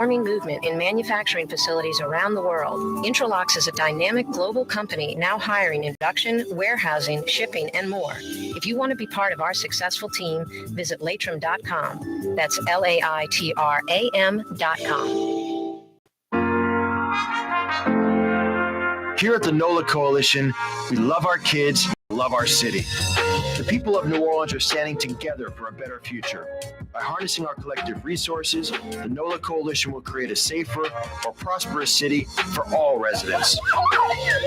Forming movement in manufacturing facilities around the world. Intralox is a dynamic global company now hiring in production, warehousing, shipping, and more. If you want to be part of our successful team, visit Laitram.com. That's LAITRAM.com. Here at the NOLA Coalition, we love our kids, love our city. The people of New Orleans are standing together for a better future. By harnessing our collective resources, the NOLA Coalition will create a safer, more prosperous city for all residents.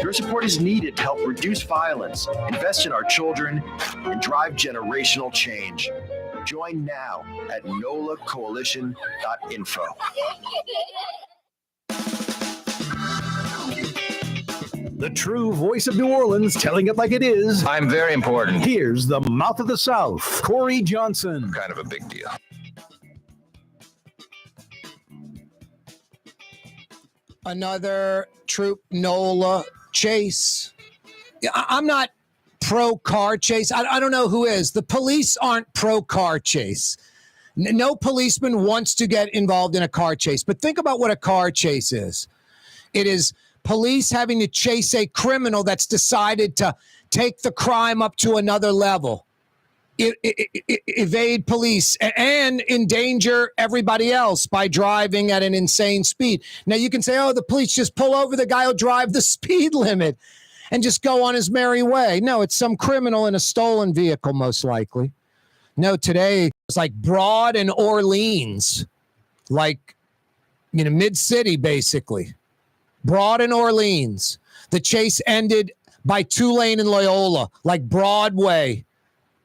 Your support is needed to help reduce violence, invest in our children, and drive generational change. Join now at nolacoalition.info. The true voice of New Orleans, telling it like it is. I'm very important. Here's the mouth of the South, Corey Johnson. Kind of a big deal. Another Troop NOLA chase. I'm not pro car chase. I don't know who is. The police aren't pro car chase. No policeman wants to get involved in a car chase. But think about what a car chase is. It is police having to chase a criminal that's decided to take the crime up to another level, evade police, and endanger everybody else by driving at an insane speed. Now, you can say, oh, the police just pull over the guy who'll drive the speed limit and just go on his merry way. No, it's some criminal in a stolen vehicle, most likely. No, today it's like Broad and Orleans, like, mid-city, basically. Broad and Orleans. The chase ended by Tulane and Loyola, like Broadway,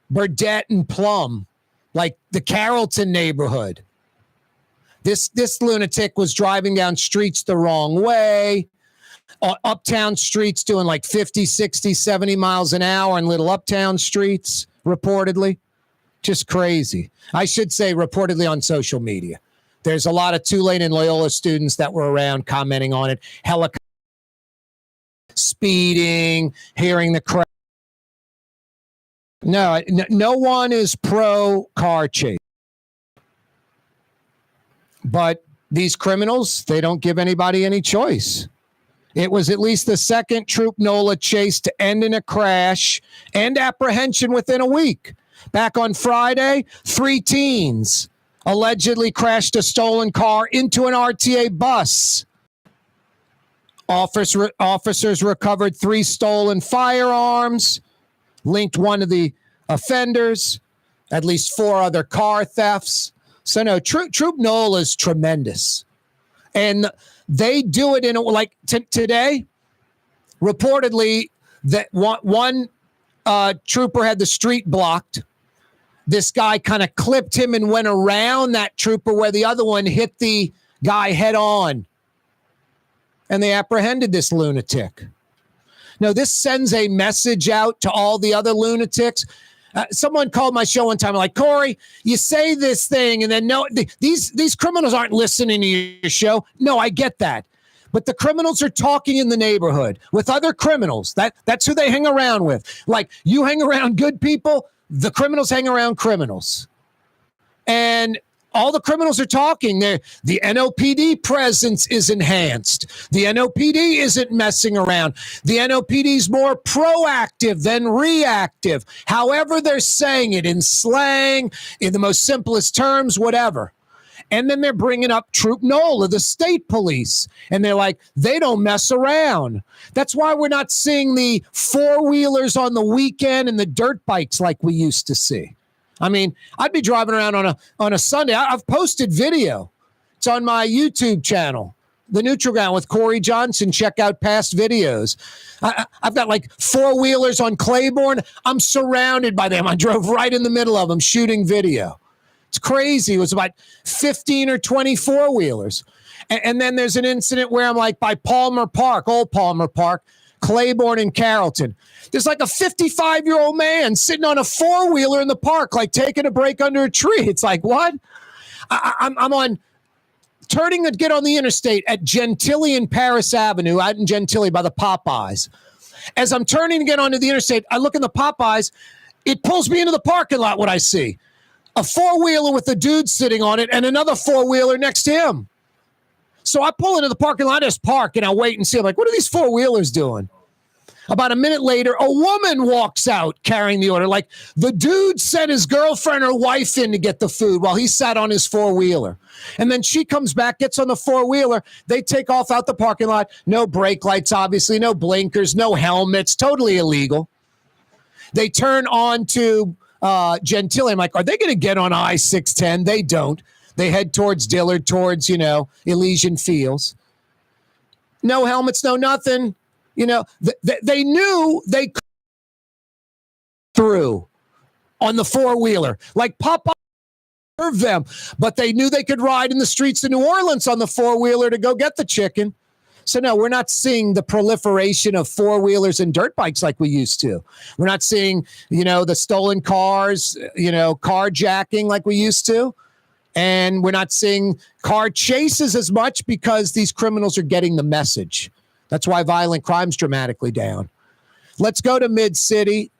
Burdett and Plum, like the Carrollton neighborhood. This lunatic was driving down streets the wrong way, uptown streets doing like 50, 60, 70 miles an hour in little uptown streets, reportedly. Just crazy. I should say reportedly on social media. There's a lot of Tulane and Loyola students that were around commenting on it. Helicopter speeding, hearing the crash. No one is pro car chase. But these criminals, they don't give anybody any choice. It was at least the second Troop NOLA chase to end in a crash and apprehension within a week. Back on Friday, 3 teens allegedly crashed a stolen car into an RTA bus. Officers recovered 3 stolen firearms, linked one of the offenders, at least 4 other car thefts. So no, Troop NOLA is tremendous. And they do it in a, like today, reportedly, that one trooper had the street blocked. This guy kind of clipped him and went around that trooper where the other one hit the guy head on. And they apprehended this lunatic. Now, this sends a message out to all the other lunatics. Someone called my show one time like, Corey, you say this thing and then no, these criminals aren't listening to your show. No, I get that. But the criminals are talking in the neighborhood with other criminals. That's who they hang around with. Like, you hang around good people, the criminals hang around criminals. And all the criminals are talking. The NOPD presence is enhanced. The NOPD isn't messing around. The NOPD is more proactive than reactive. However they're saying it, in slang, in the most simplest terms, whatever. And then they're bringing up Troop NOLA, the state police. And they're like, they don't mess around. That's why we're not seeing the four-wheelers on the weekend and the dirt bikes like we used to see. I mean, I'd be driving around on a Sunday. I've posted video. It's on my YouTube channel, The Neutral Ground with Corey Johnson. Check out past videos. I've got like four-wheelers on Claiborne. I'm surrounded by them. I drove right in the middle of them shooting video. It's crazy. It was about 15 or 20 four-wheelers. And then there's an incident where I'm like by Palmer Park, Old Palmer Park, Claiborne and Carrollton. There's like a 55-year-old man sitting on a four-wheeler in the park, like taking a break under a tree. It's like, what? I'm on turning to get on the interstate at Gentilly and Paris Avenue out in Gentilly by the Popeyes. As I'm turning to get onto the interstate, I look in the Popeyes. It pulls me into the parking lot, what I see. A four-wheeler with a dude sitting on it and another four-wheeler next to him. So I pull into the parking lot, I just park, and I wait and see. I'm like, what are these four-wheelers doing? About a minute later, a woman walks out carrying the order. Like the dude sent his girlfriend or wife in to get the food while he sat on his four-wheeler. And then she comes back, gets on the four-wheeler. They take off out the parking lot. No brake lights, obviously, no blinkers, no helmets, totally illegal. They turn on to Gentilly. I'm like, are they going to get on I-610? They don't. They head towards Dillard, towards, Elysian Fields. No helmets, no nothing. They knew they could through on the four-wheeler. Like Popeye served them, but they knew they could ride in the streets of New Orleans on the four-wheeler to go get the chicken. So, no, we're not seeing the proliferation of four-wheelers and dirt bikes like we used to. We're not seeing, the stolen cars, carjacking like we used to. And we're not seeing car chases as much because these criminals are getting the message. That's why violent crime's dramatically down. Let's go to Mid-City.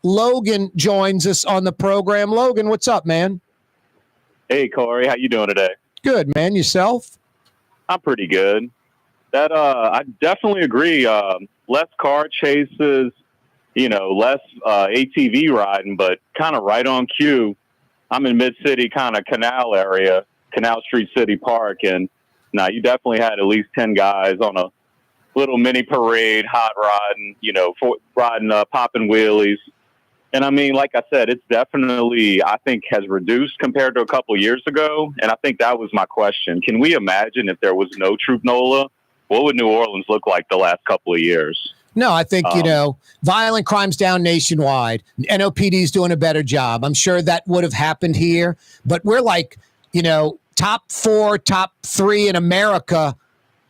Logan joins us on the program. Logan, what's up, man? Hey, Corey. How you doing today? Good, man. Yourself? I'm pretty good. I definitely agree. Less car chases, less ATV riding, but kind of right on cue. I'm in Mid-City, kind of Canal area, Canal Street City Park, and you definitely had at least 10 guys on a little mini parade, hot rodding, popping wheelies. And I mean, like I said, it's definitely, I think, has reduced compared to a couple of years ago. And I think that was my question. Can we imagine if there was no Troop NOLA, what would New Orleans look like the last couple of years? No, I think, violent crime's down nationwide. NOPD's doing a better job. I'm sure that would have happened here. But we're like, top 4, top 3 in America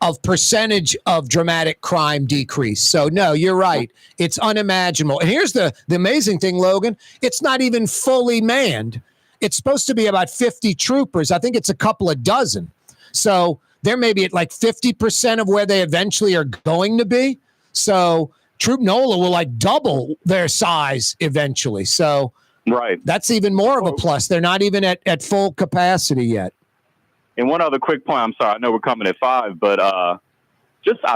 of percentage of dramatic crime decrease. So, no, you're right. It's unimaginable. And here's the amazing thing, Logan. It's not even fully manned. It's supposed to be about 50 troopers. I think it's a couple of dozen. So they're maybe at like 50% of where they eventually are going to be. So Troop NOLA will like double their size eventually. So right, that's even more of a plus. They're not even at full capacity yet. And one other quick point, I'm sorry, I know we're coming at 5, but I've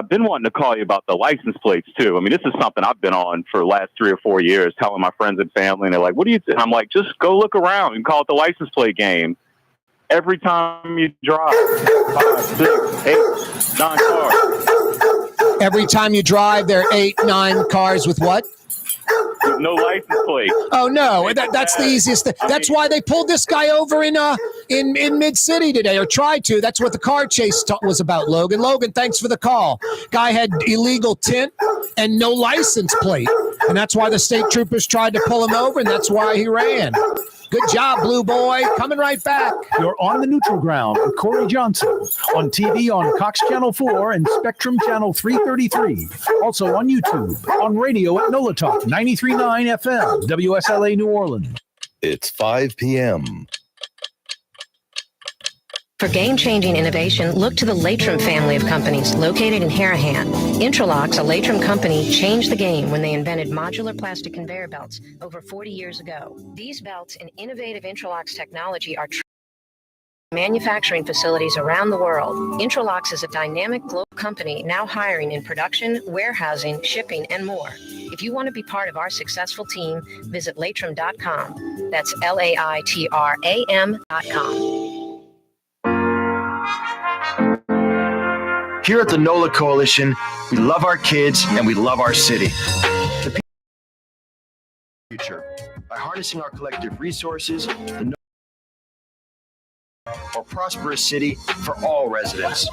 been wanting to call you about the license plates too. I mean, this is something I've been on for the last 3 or 4 years, telling my friends and family, and they're like, what do you think? I'm like, just go look around and call it the license plate game. Every time you drive, 5, 6, 8, 9 cars. Every time you drive, there are 8, 9 cars with what? With no license plate. Oh no, that's the easiest thing. That's why they pulled this guy over in Mid-City today, or tried to. That's what the car chase was about, Logan. Logan, thanks for the call. Guy had illegal tint and no license plate, and that's why the state troopers tried to pull him over, and that's why he ran. Good job, Blue Boy. Coming right back. You're on the neutral ground with Corey Johnson on TV on Cox Channel 4 and Spectrum Channel 333. Also on YouTube, on radio at NOLA Talk 93.9 FM, WSLA New Orleans. It's 5 p.m. For game-changing innovation, look to the Latrim family of companies located in Harahan. Intralocks, a Latrim company, changed the game when they invented modular plastic conveyor belts over 40 years ago. These belts and innovative Intralocks technology are manufacturing facilities around the world. Intralocks is a dynamic global company now hiring in production, warehousing, shipping, and more. If you want to be part of our successful team, visit Latrim.com. That's LAITRAM.com. Here at the NOLA Coalition, we love our kids and we love our city. The people of the future. By harnessing our collective resources, the more prosperous city for all residents.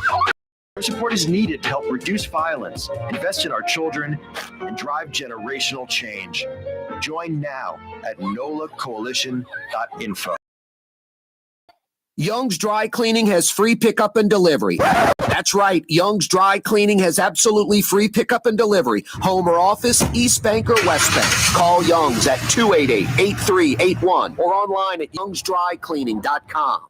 Your support is needed to help reduce violence, invest in our children, and drive generational change. Join now at nolacoalition.info. Young's Dry Cleaning has free pickup and delivery. That's right. Young's Dry Cleaning has absolutely free pickup and delivery. Home or office, East Bank or West Bank. Call Young's at 288-8381 or online at youngsdrycleaning.com.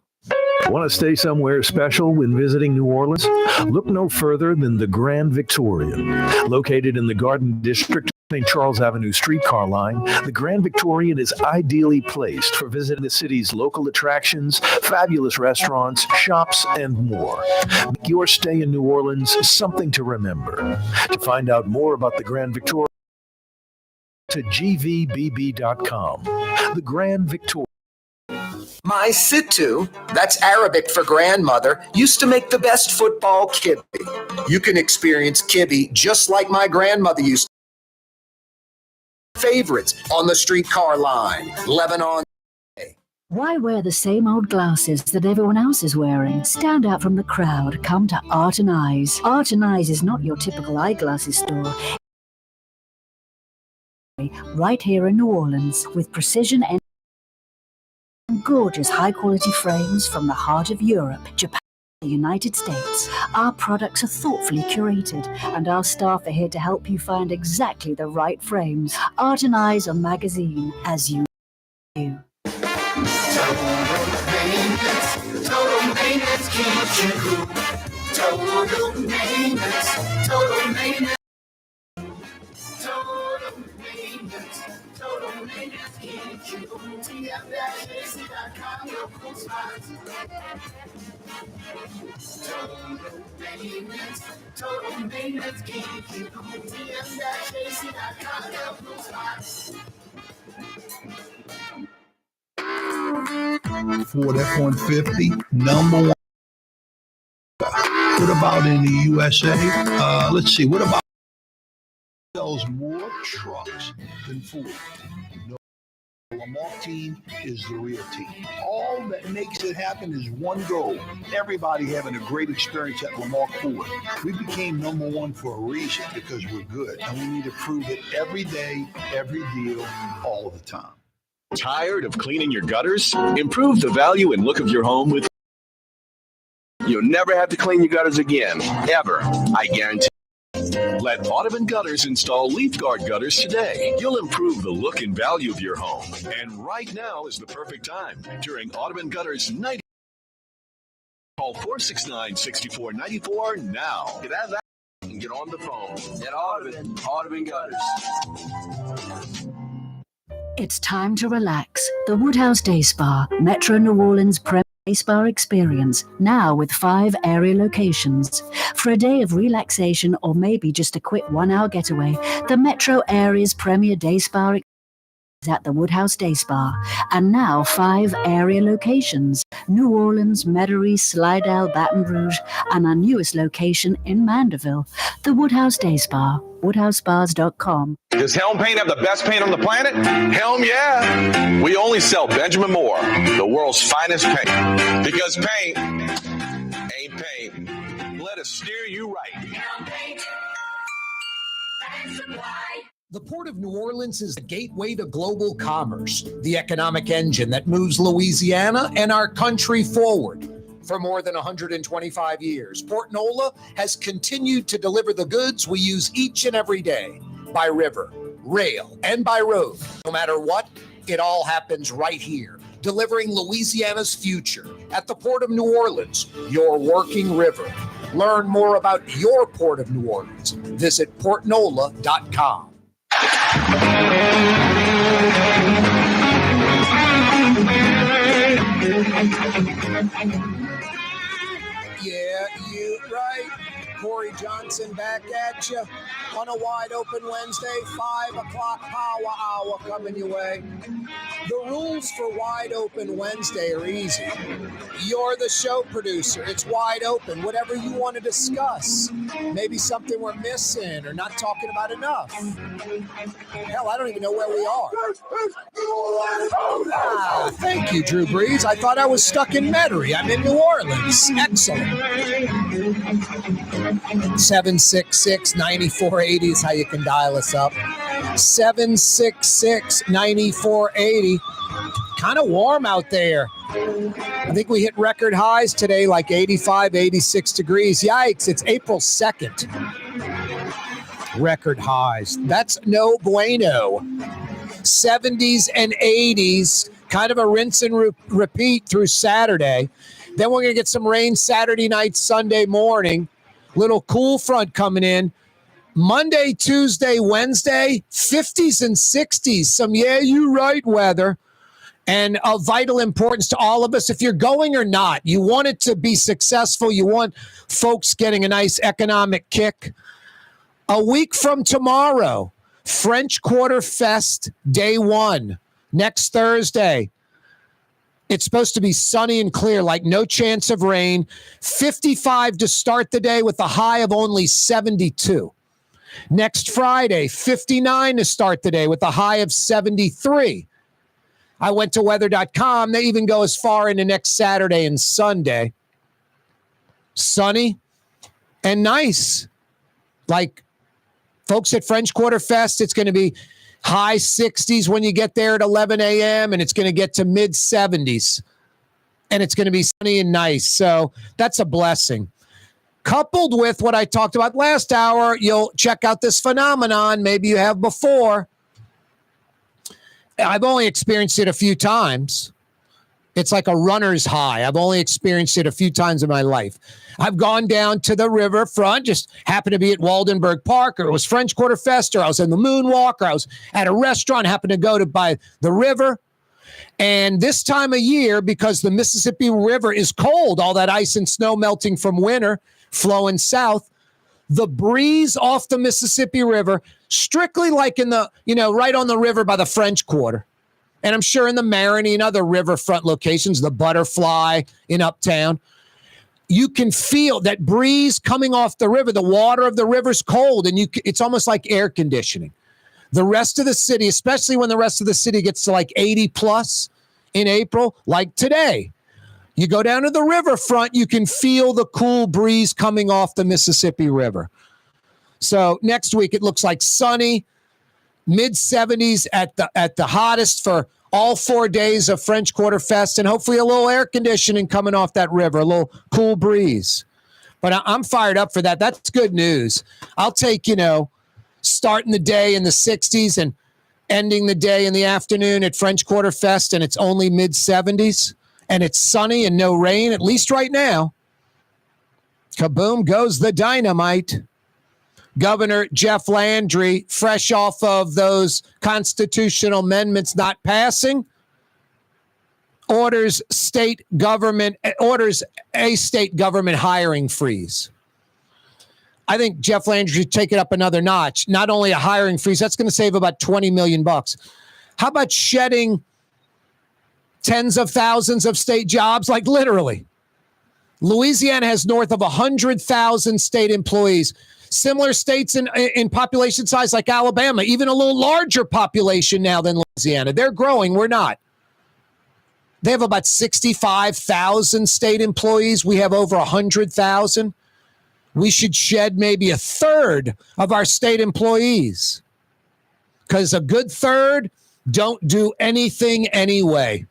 Want to stay somewhere special when visiting New Orleans? Look no further than the Grand Victorian. Located in the Garden District St. Charles Avenue streetcar line, the Grand Victorian is ideally placed for visiting the city's local attractions, fabulous restaurants, shops, and more. Make your stay in New Orleans something to remember. To find out more about the Grand Victorian, to gvbb.com. The Grand Victorian. My Sittu, that's Arabic for grandmother, used to make the best football kibbe. You can experience kibbe just like my grandmother used to. Favorites on the streetcar line, Lebanon. Why wear the same old glasses that everyone else is wearing? Stand out from the crowd. Come to Art and Eyes. Art and Eyes is not your typical eyeglasses store. Right here in New Orleans, with precision and gorgeous high-quality frames from the heart of Europe, Japan, the United States. Our products are thoughtfully curated, and our staff are here to help you find exactly the right frames. Art and Eyes on magazine, as you do. Total maintenance keeps you cool. Total maintenance. Total maintenance. Total maintenance. Total maintenance keeps you cool. TM-AC.com, your cool spots. Total maintenance keeps you cool. TM-AC.com, your cool spots. Ford F-150, number one. What about in the USA? Let's see. What about sells more trucks than Ford? No, the Lamar team is the real team. All that makes it happen is one goal. Everybody having a great experience at Lamar Ford. We became number one for a reason, because we're good, and we need to prove it every day, every deal, all the time. Tired of cleaning your gutters? Improve the value and look of your home with. You'll never have to clean your gutters again, ever, I guarantee. Let Audubon Gutters install Leaf Guard gutters today. You'll improve the look and value of your home. And right now is the perfect time during Audubon Gutters 90. Call 469-6494 now. Get out of that and get on the phone. At Audubon Gutters. It's time to relax. The Woodhouse Day Spa, Metro New Orleans Premier Day Spa experience, now with 5 area locations. For a day of relaxation or maybe just a quick 1-hour getaway, the Metro area's Premier Day Spa experience is at the Woodhouse Day Spa. And now 5 area locations: New Orleans, Metairie, Slidell, Baton Rouge, and our newest location in Mandeville. The Woodhouse Day Spa, woodhousespas.com. Does Helm Paint have the best paint on the planet? Helm, yeah. We only sell Benjamin Moore, the world's finest paint. Because paint ain't paint. Let us steer you right. Helm Paint. The Port of New Orleans is the gateway to global commerce, the economic engine that moves Louisiana and our country forward. For more than 125 years, Port Nola has continued to deliver the goods we use each and every day, by river, rail, and by road. No matter what, it all happens right here, delivering Louisiana's future at the Port of New Orleans, your working river. Learn more about your Port of New Orleans. Visit portnola.com. Yeah, you right. Corey Johnson back at you on a wide open Wednesday, 5 o'clock power hour coming your way. The rules for Wide Open Wednesday are easy. You're the show producer. It's wide open. Whatever you want to discuss. Maybe something we're missing or not talking about enough. Hell, I don't even know where we are. Ah, thank you, Drew Brees. I thought I was stuck in Metairie. I'm in New Orleans. Excellent. 766-9480 is how you can dial us up. 766-9480. Kind of warm out there. I think we hit record highs today, like 85, 86 degrees. Yikes, it's April 2nd. Record highs. That's no bueno. 70s and 80s, kind of a rinse and repeat through Saturday. Then we're going to get some rain Saturday night, Sunday morning. Little cool front coming in. Monday, Tuesday, Wednesday, 50s and 60s. Some, yeah, you right weather. And of vital importance to all of us, if you're going or not, you want it to be successful. You want folks getting a nice economic kick. A week from tomorrow, French Quarter Fest, day 1, next Thursday. It's supposed to be sunny and clear, like no chance of rain. 55 to start the day with a high of only 72. Next Friday, 59 to start the day with a high of 73. I went to weather.com. They even go as far into next Saturday and Sunday. Sunny and nice. Like folks at French Quarter Fest, it's going to be high 60s when you get there at 11 a.m. and it's going to get to mid 70s. And it's going to be sunny and nice. So that's a blessing. Coupled with what I talked about last hour, you'll check out this phenomenon. Maybe you have before. I've only experienced it a few times. It's like a runner's high. I've only experienced it a few times in my life. I've gone down to the riverfront, just happened to be at Waldenberg Park, or it was French Quarter Fest, or I was in the Moonwalk, or I was at a restaurant, happened to go to by the river. And this time of year, because the Mississippi River is cold, all that ice and snow melting from winter flowing south, the breeze off the Mississippi River, strictly like in the, right on the river by the French Quarter. And I'm sure in the Marigny and other riverfront locations, the Butterfly in Uptown, you can feel that breeze coming off the river. The water of the river's cold, and it's almost like air conditioning. The rest of the city, especially when the rest of the city gets to like 80 plus in April, like today, you go down to the riverfront, you can feel the cool breeze coming off the Mississippi River. So next week, it looks like sunny, mid 70s at the hottest for all 4 days of French Quarter Fest, and hopefully a little air conditioning coming off that river, a little cool breeze. But I'm fired up for that. That's good news. I'll take, starting the day in the 60s and ending the day in the afternoon at French Quarter Fest, and it's only mid 70s, and it's sunny and no rain, at least right now. Kaboom goes the dynamite. Governor Jeff Landry, fresh off of those constitutional amendments not passing, orders a state government hiring freeze. I think Jeff Landry should take it up another notch. Not only a hiring freeze, that's going to save about $20 million. How about shedding tens of thousands of state jobs? Like literally. Louisiana has north of 100,000 state employees. Similar states in population size like Alabama, even a little larger population now than Louisiana. They're growing. We're not. They have about 65,000 state employees. We have over 100,000. We should shed maybe a third of our state employees, because a good third don't do anything anyway.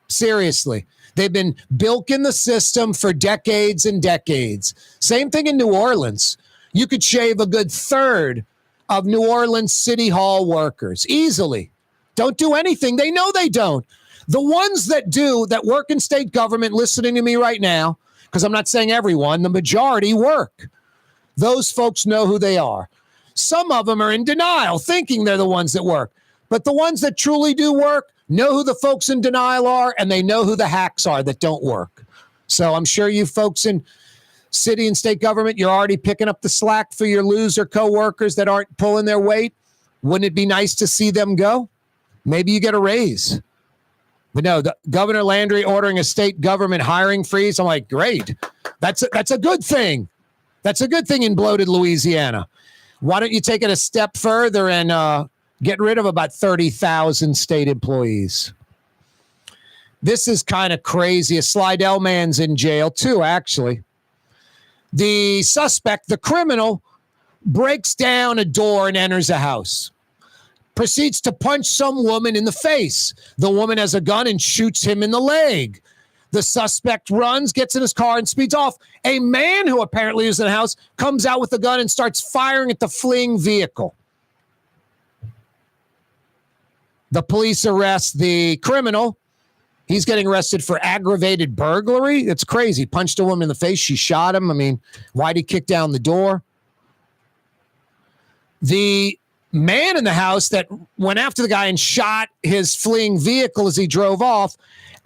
Seriously. They've been bilking the system for decades and decades. Same thing in New Orleans. You could shave a good third of New Orleans City Hall workers easily. Don't do anything. They know they don't. The ones that do, that work in state government, listening to me right now, because I'm not saying everyone, the majority work. Those folks know who they are. Some of them are in denial, thinking they're the ones that work. But the ones that truly do work know who the folks in denial are, and they know who the hacks are that don't work. So I'm sure you folks in city and state government, you're already picking up the slack for your loser coworkers that aren't pulling their weight. Wouldn't it be nice to see them go? Maybe you get a raise. But no, Governor Landry ordering a state government hiring freeze. I'm like, great. That's a good thing. That's a good thing in bloated Louisiana. Why don't you take it a step further and get rid of about 30,000 state employees? This is kind of crazy. A Slidell man's in jail too, actually. The suspect, the criminal, breaks down a door and enters a house. Proceeds to punch some woman in the face. The woman has a gun and shoots him in the leg. The suspect runs, gets in his car, and speeds off. A man who apparently is in the house comes out with a gun and starts firing at the fleeing vehicle. The police arrest the criminal. He's getting arrested for aggravated burglary. It's crazy. Punched a woman in the face. She shot him. I mean, why'd he kick down the door? The man in the house that went after the guy and shot his fleeing vehicle as he drove off,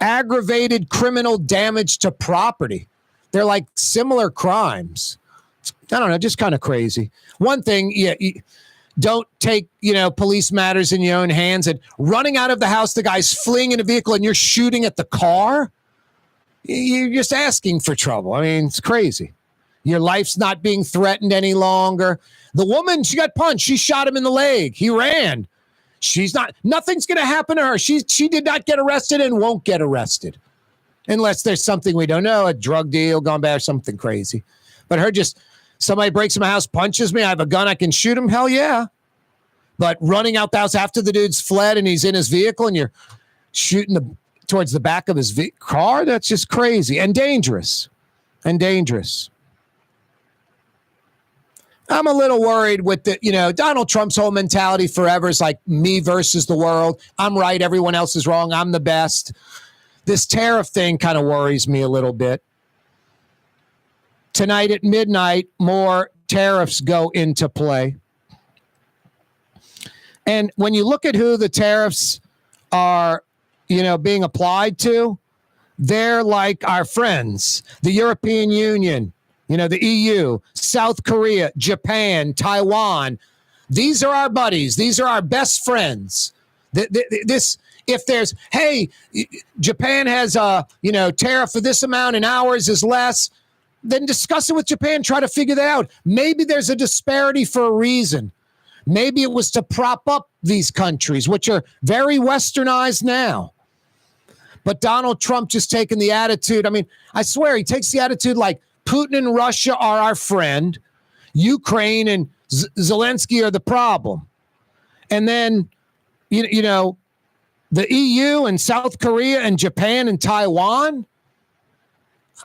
aggravated criminal damage to property. They're like similar crimes. I don't know, just kind of crazy. One thing, don't take, police matters in your own hands and running out of the house, the guy's fleeing in a vehicle and you're shooting at the car. You're just asking for trouble. I mean, it's crazy. Your life's not being threatened any longer. The woman, she got punched. She shot him in the leg. He ran. Nothing's going to happen to her. She did not get arrested and won't get arrested unless there's something we don't know, a drug deal gone bad or something crazy. But somebody breaks in my house, punches me, I have a gun, I can shoot him. Hell yeah. But running out the house after the dude's fled and he's in his vehicle and you're shooting towards the back of his car, that's just crazy and dangerous. I'm a little worried with Donald Trump's whole mentality forever is like me versus the world. I'm right. Everyone else is wrong. I'm the best. This tariff thing kind of worries me a little bit. Tonight at midnight, more tariffs go into play. And when you look at who the tariffs are, being applied to, they're like our friends, the European Union, the EU, South Korea, Japan, Taiwan. These are our buddies. These are our best friends. If there's, hey, Japan has a, tariff for this amount and ours is less, then discuss it with Japan. Try to figure that out. Maybe there's a disparity for a reason. Maybe it was to prop up these countries, which are very westernized now. But Donald Trump just taking the attitude. I mean, I swear he takes the attitude like Putin and Russia are our friend. Ukraine and Zelensky are the problem. And then, the EU and South Korea and Japan and Taiwan.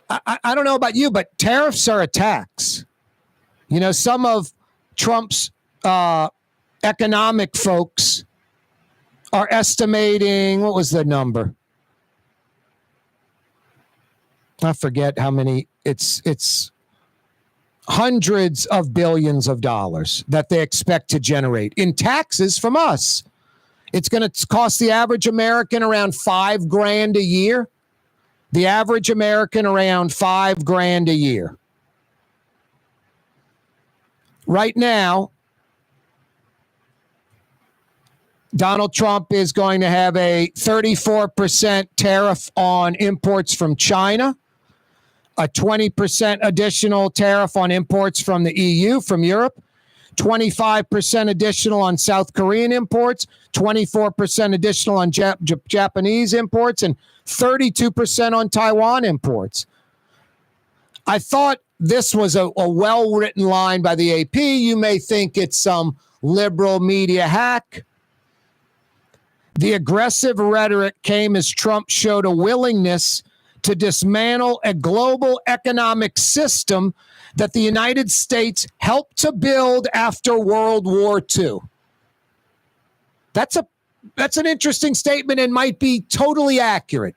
I don't know about you, but tariffs are a tax. Some of Trump's economic folks are estimating, what was the number? I forget how many. It's hundreds of billions of dollars that they expect to generate in taxes from us. It's going to cost the average American around $5,000 a year. The average American around $5,000 a year. Right now, Donald Trump is going to have a 34% tariff on imports from China, a 20% additional tariff on imports from the EU, from Europe, 25% additional on South Korean imports, 24% additional on Japanese imports, and 32% on Taiwan imports. I thought this was a well-written line by the AP. You may think it's some liberal media hack. The aggressive rhetoric came as Trump showed a willingness to dismantle a global economic system that the United States helped to build after World War II. That's an interesting statement and might be totally accurate.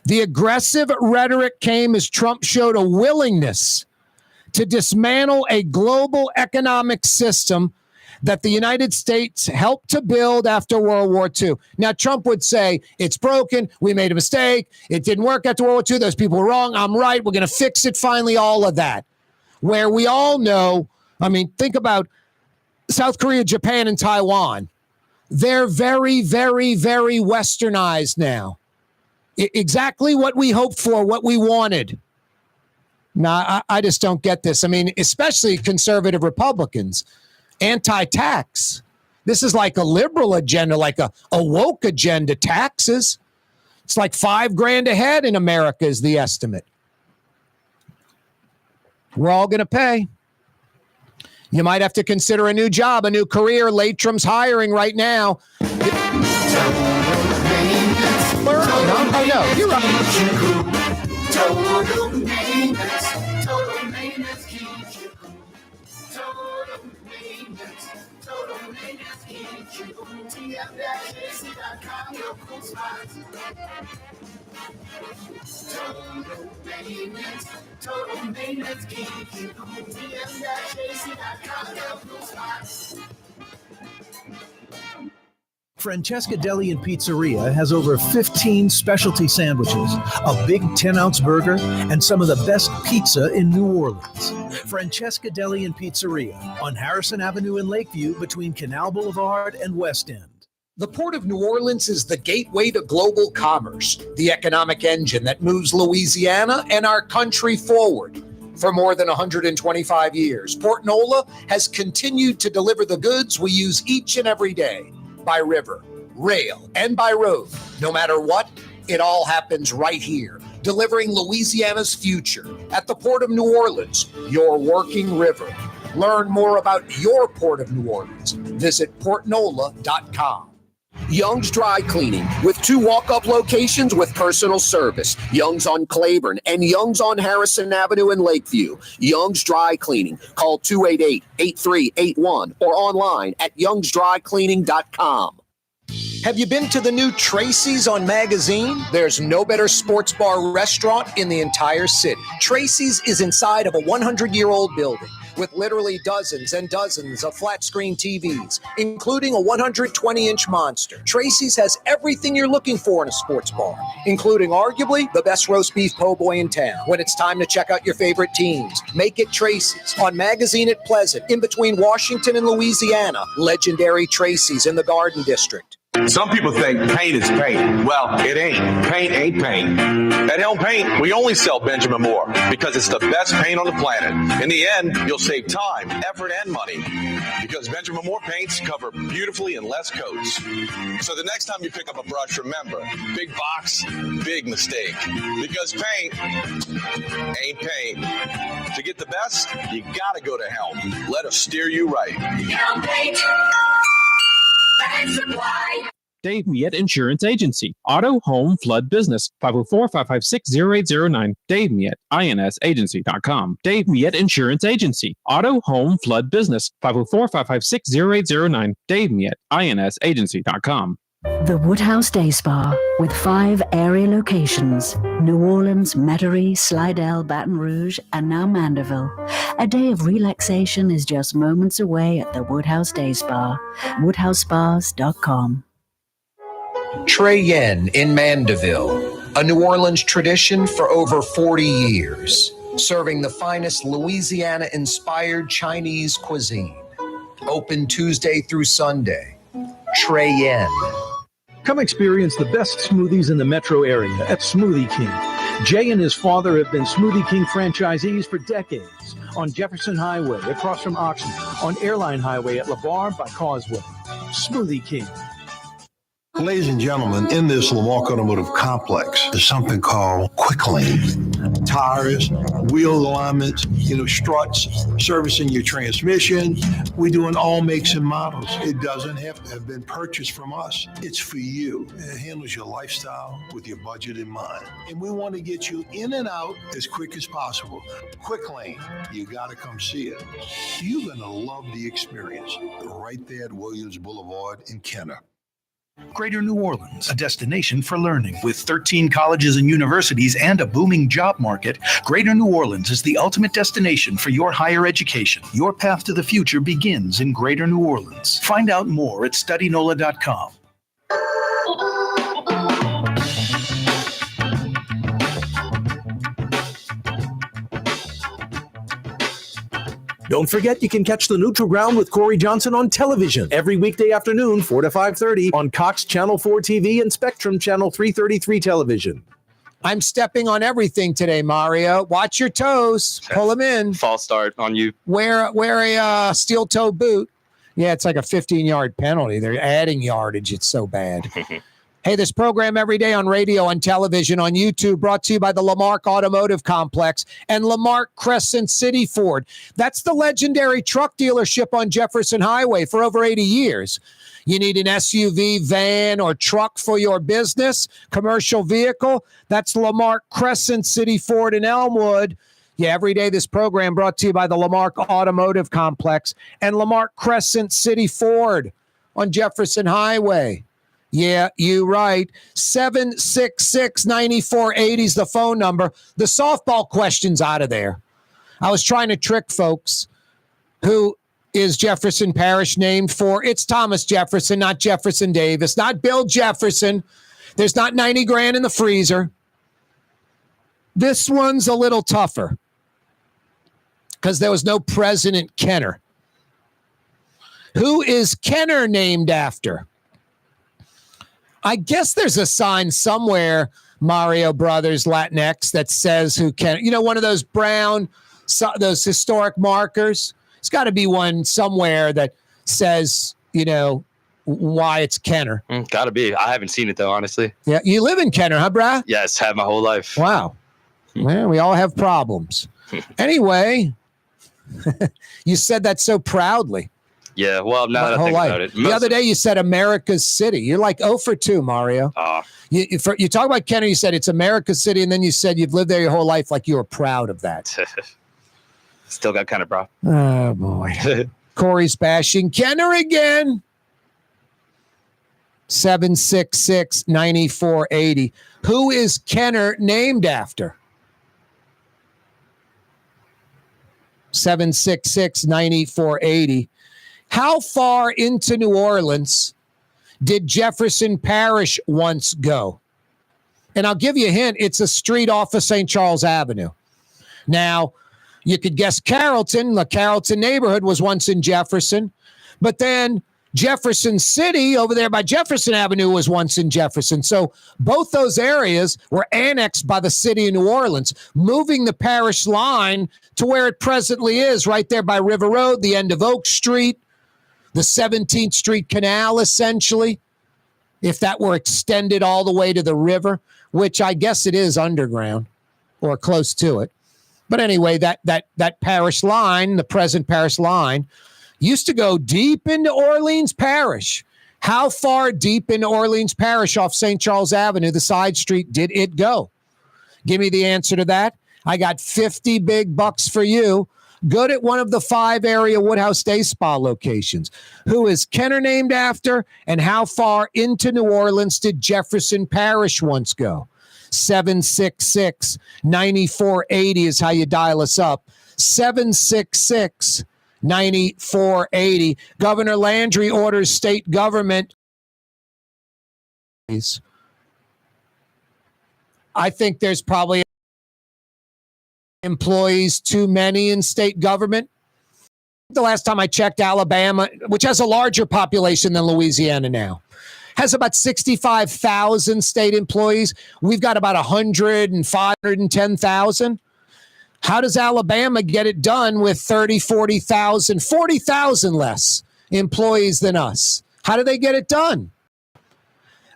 The aggressive rhetoric came as Trump showed a willingness to dismantle a global economic system that the United States helped to build after World War II. Now, Trump would say, it's broken, we made a mistake, it didn't work after World War II, those people were wrong, I'm right, we're going to fix it finally, all of that. Where we all know, think about South Korea, Japan, and Taiwan. They're very, very, very westernized now. Exactly what we hoped for, what we wanted. Now, I just don't get this. Especially conservative Republicans. Anti-tax. This is like a liberal agenda, like a woke agenda, taxes. It's like $5,000 a head in America is the estimate. We're all going to pay. You might have to consider a new job, a new career. Latrum's hiring right now. Oh, no, you're right. Total maintenance. Total maintenance keeps you cool. Total maintenance. Total maintenance keeps you cool. TF-AC.com, your cool spots. Total maintenance keep you cool. TM-JC.com. Help those spots. Francesca Deli and Pizzeria has over 15 specialty sandwiches, a big 10-ounce burger, and some of the best pizza in New Orleans. Francesca Deli and Pizzeria on Harrison Avenue in Lakeview between Canal Boulevard and West End. The Port of New Orleans is the gateway to global commerce, the economic engine that moves Louisiana and our country forward. For more than 125 years, Port Nola has continued to deliver the goods we use each and every day. By river, rail, and by road. No matter what, it all happens right here, delivering Louisiana's future at the Port of New Orleans, your working river. Learn more about your Port of New Orleans. Visit portnola.com. Young's Dry Cleaning, with 2 walk-up locations with personal service. Young's on Claiborne and Young's on Harrison Avenue in Lakeview. Young's Dry Cleaning. Call 288-8381 or online at youngsdrycleaning.com. Have you been to the new Tracy's on Magazine? There's no better sports bar restaurant in the entire city. Tracy's is inside of a 100-year-old building with literally dozens and dozens of flat-screen TVs, including a 120-inch monster. Tracy's has everything you're looking for in a sports bar, including arguably the best roast beef po' boy in town. When it's time to check out your favorite teams, make it Tracy's on Magazine at Pleasant, in between Washington and Louisiana. Legendary Tracy's in the Garden District. Some people think paint is paint. Well, it ain't. Paint ain't paint. At Helm Paint, we only sell Benjamin Moore because it's the best paint on the planet. In the end, you'll save time, effort, and money because Benjamin Moore paints cover beautifully in less coats. So the next time you pick up a brush, remember, big box, big mistake. Because paint ain't paint. To get the best, you gotta go to Helm. Let us steer you right. Helm Paint. Dave Miette Insurance Agency. Auto, home, flood, business. 504-556-0809. Dave Miette, INSagency.com. Dave Miette Insurance Agency. Auto, home, flood, business. 504-556-0809. Dave Miette, INSagency.com. The Woodhouse Day Spa, with 5 area locations: New Orleans, Metairie, Slidell, Baton Rouge, and now Mandeville. A day of relaxation is just moments away at the Woodhouse Day Spa. WoodhouseSpas.com. Trey Yen in Mandeville, a New Orleans tradition for over 40 years, serving the finest Louisiana-inspired Chinese cuisine. Open Tuesday through Sunday. Trey Yen. Come experience the best smoothies in the metro area at Smoothie King. Jay and his father have been Smoothie King franchisees for decades. On Jefferson Highway, across from Oxnard, on Airline Highway at LeVar by Causeway. Smoothie King. Ladies and gentlemen, in this Lamarck Automotive Complex, there's something called Quick Lane. Tires, wheel alignments, struts, servicing your transmission. We're doing all makes and models. It doesn't have to have been purchased from us. It's for you. It handles your lifestyle with your budget in mind. And we want to get you in and out as quick as possible. Quick Lane, you got to come see it. You're going to love the experience right there at Williams Boulevard in Kenner. Greater New Orleans, a destination for learning. With 13 colleges and universities and a booming job market, Greater New Orleans is the ultimate destination for your higher education. Your path to the future begins in Greater New Orleans. Find out more at studynola.com. Don't forget, you can catch the Neutral Ground with Corey Johnson on television every weekday afternoon, 4 to 5:30 on Cox Channel 4 TV and Spectrum Channel 333 television. I'm stepping on everything today, Mario. Watch your toes. Pull them in. False start on you. Wear a steel toe boot. Yeah, it's like a 15-yard penalty. They're adding yardage. It's so bad. Hey, this program every day on radio, on television, on YouTube, brought to you by the Lamarck Automotive Complex and Lamarck Crescent City Ford. That's the legendary truck dealership on Jefferson Highway for over 80 years. You need an SUV, van, or truck for your business, commercial vehicle? That's Lamarck Crescent City Ford in Elmwood. Yeah, every day this program brought to you by the Lamarck Automotive Complex and Lamarck Crescent City Ford on Jefferson Highway. Yeah, you right. 766-9480 is the phone number. The softball question's out of there. I was trying to trick folks. Who is Jefferson Parish named for? It's Thomas Jefferson, not Jefferson Davis, not Bill Jefferson. There's not 90 grand in the freezer. This one's a little tougher because there was no President Kenner. Who is Kenner named after? I guess there's a sign somewhere, Mario Brothers Latinx, that says who Kenner. You know, one of those brown, those historic markers. It's got to be one somewhere that says, you know, why it's Kenner. Got to be. I haven't seen it, though, honestly. Yeah, you live in Kenner, huh, brah? Yes, have my whole life. Wow. Well, we all have problems. Anyway, you said that so proudly. Yeah, well, now that I think about it. The other day you said America's City. You're like 0 for 2, Mario. You talk about Kenner, you said it's America's City, and then you said you've lived there your whole life like you were proud of that. Still got kind of proud. Oh, boy. Corey's bashing Kenner again. 766-9480. Who is Kenner named after? 766-9480. How far into New Orleans did Jefferson Parish once go? And I'll give you a hint. It's a street off of St. Charles Avenue. Now, you could guess Carrollton. The Carrollton neighborhood was once in Jefferson. But then Jefferson City over there by Jefferson Avenue was once in Jefferson. So both those areas were annexed by the city of New Orleans, moving the parish line to where it presently is, right there by River Road, the end of Oak Street, the 17th Street Canal, essentially, if that were extended all the way to the river, which I guess it is underground or close to it. But anyway, that parish line, the present parish line, used to go deep into Orleans Parish. How far deep into Orleans Parish off St. Charles Avenue, the side street, did it go? Give me the answer to that. I got 50 big bucks for you. Good at one of the 5 area Woodhouse Day Spa locations. Who is Kenner named after, and how far into New Orleans did Jefferson Parish once go? 766-9480 is how you dial us up. 766-9480. Governor Landry orders state government. I think there's probably employees too many in state government. The last time I checked, Alabama, which has a larger population than Louisiana now, has about 65,000 state employees. We've got about 110,000. How does Alabama get it done with 30, 40,000 less employees than us? How do they get it done?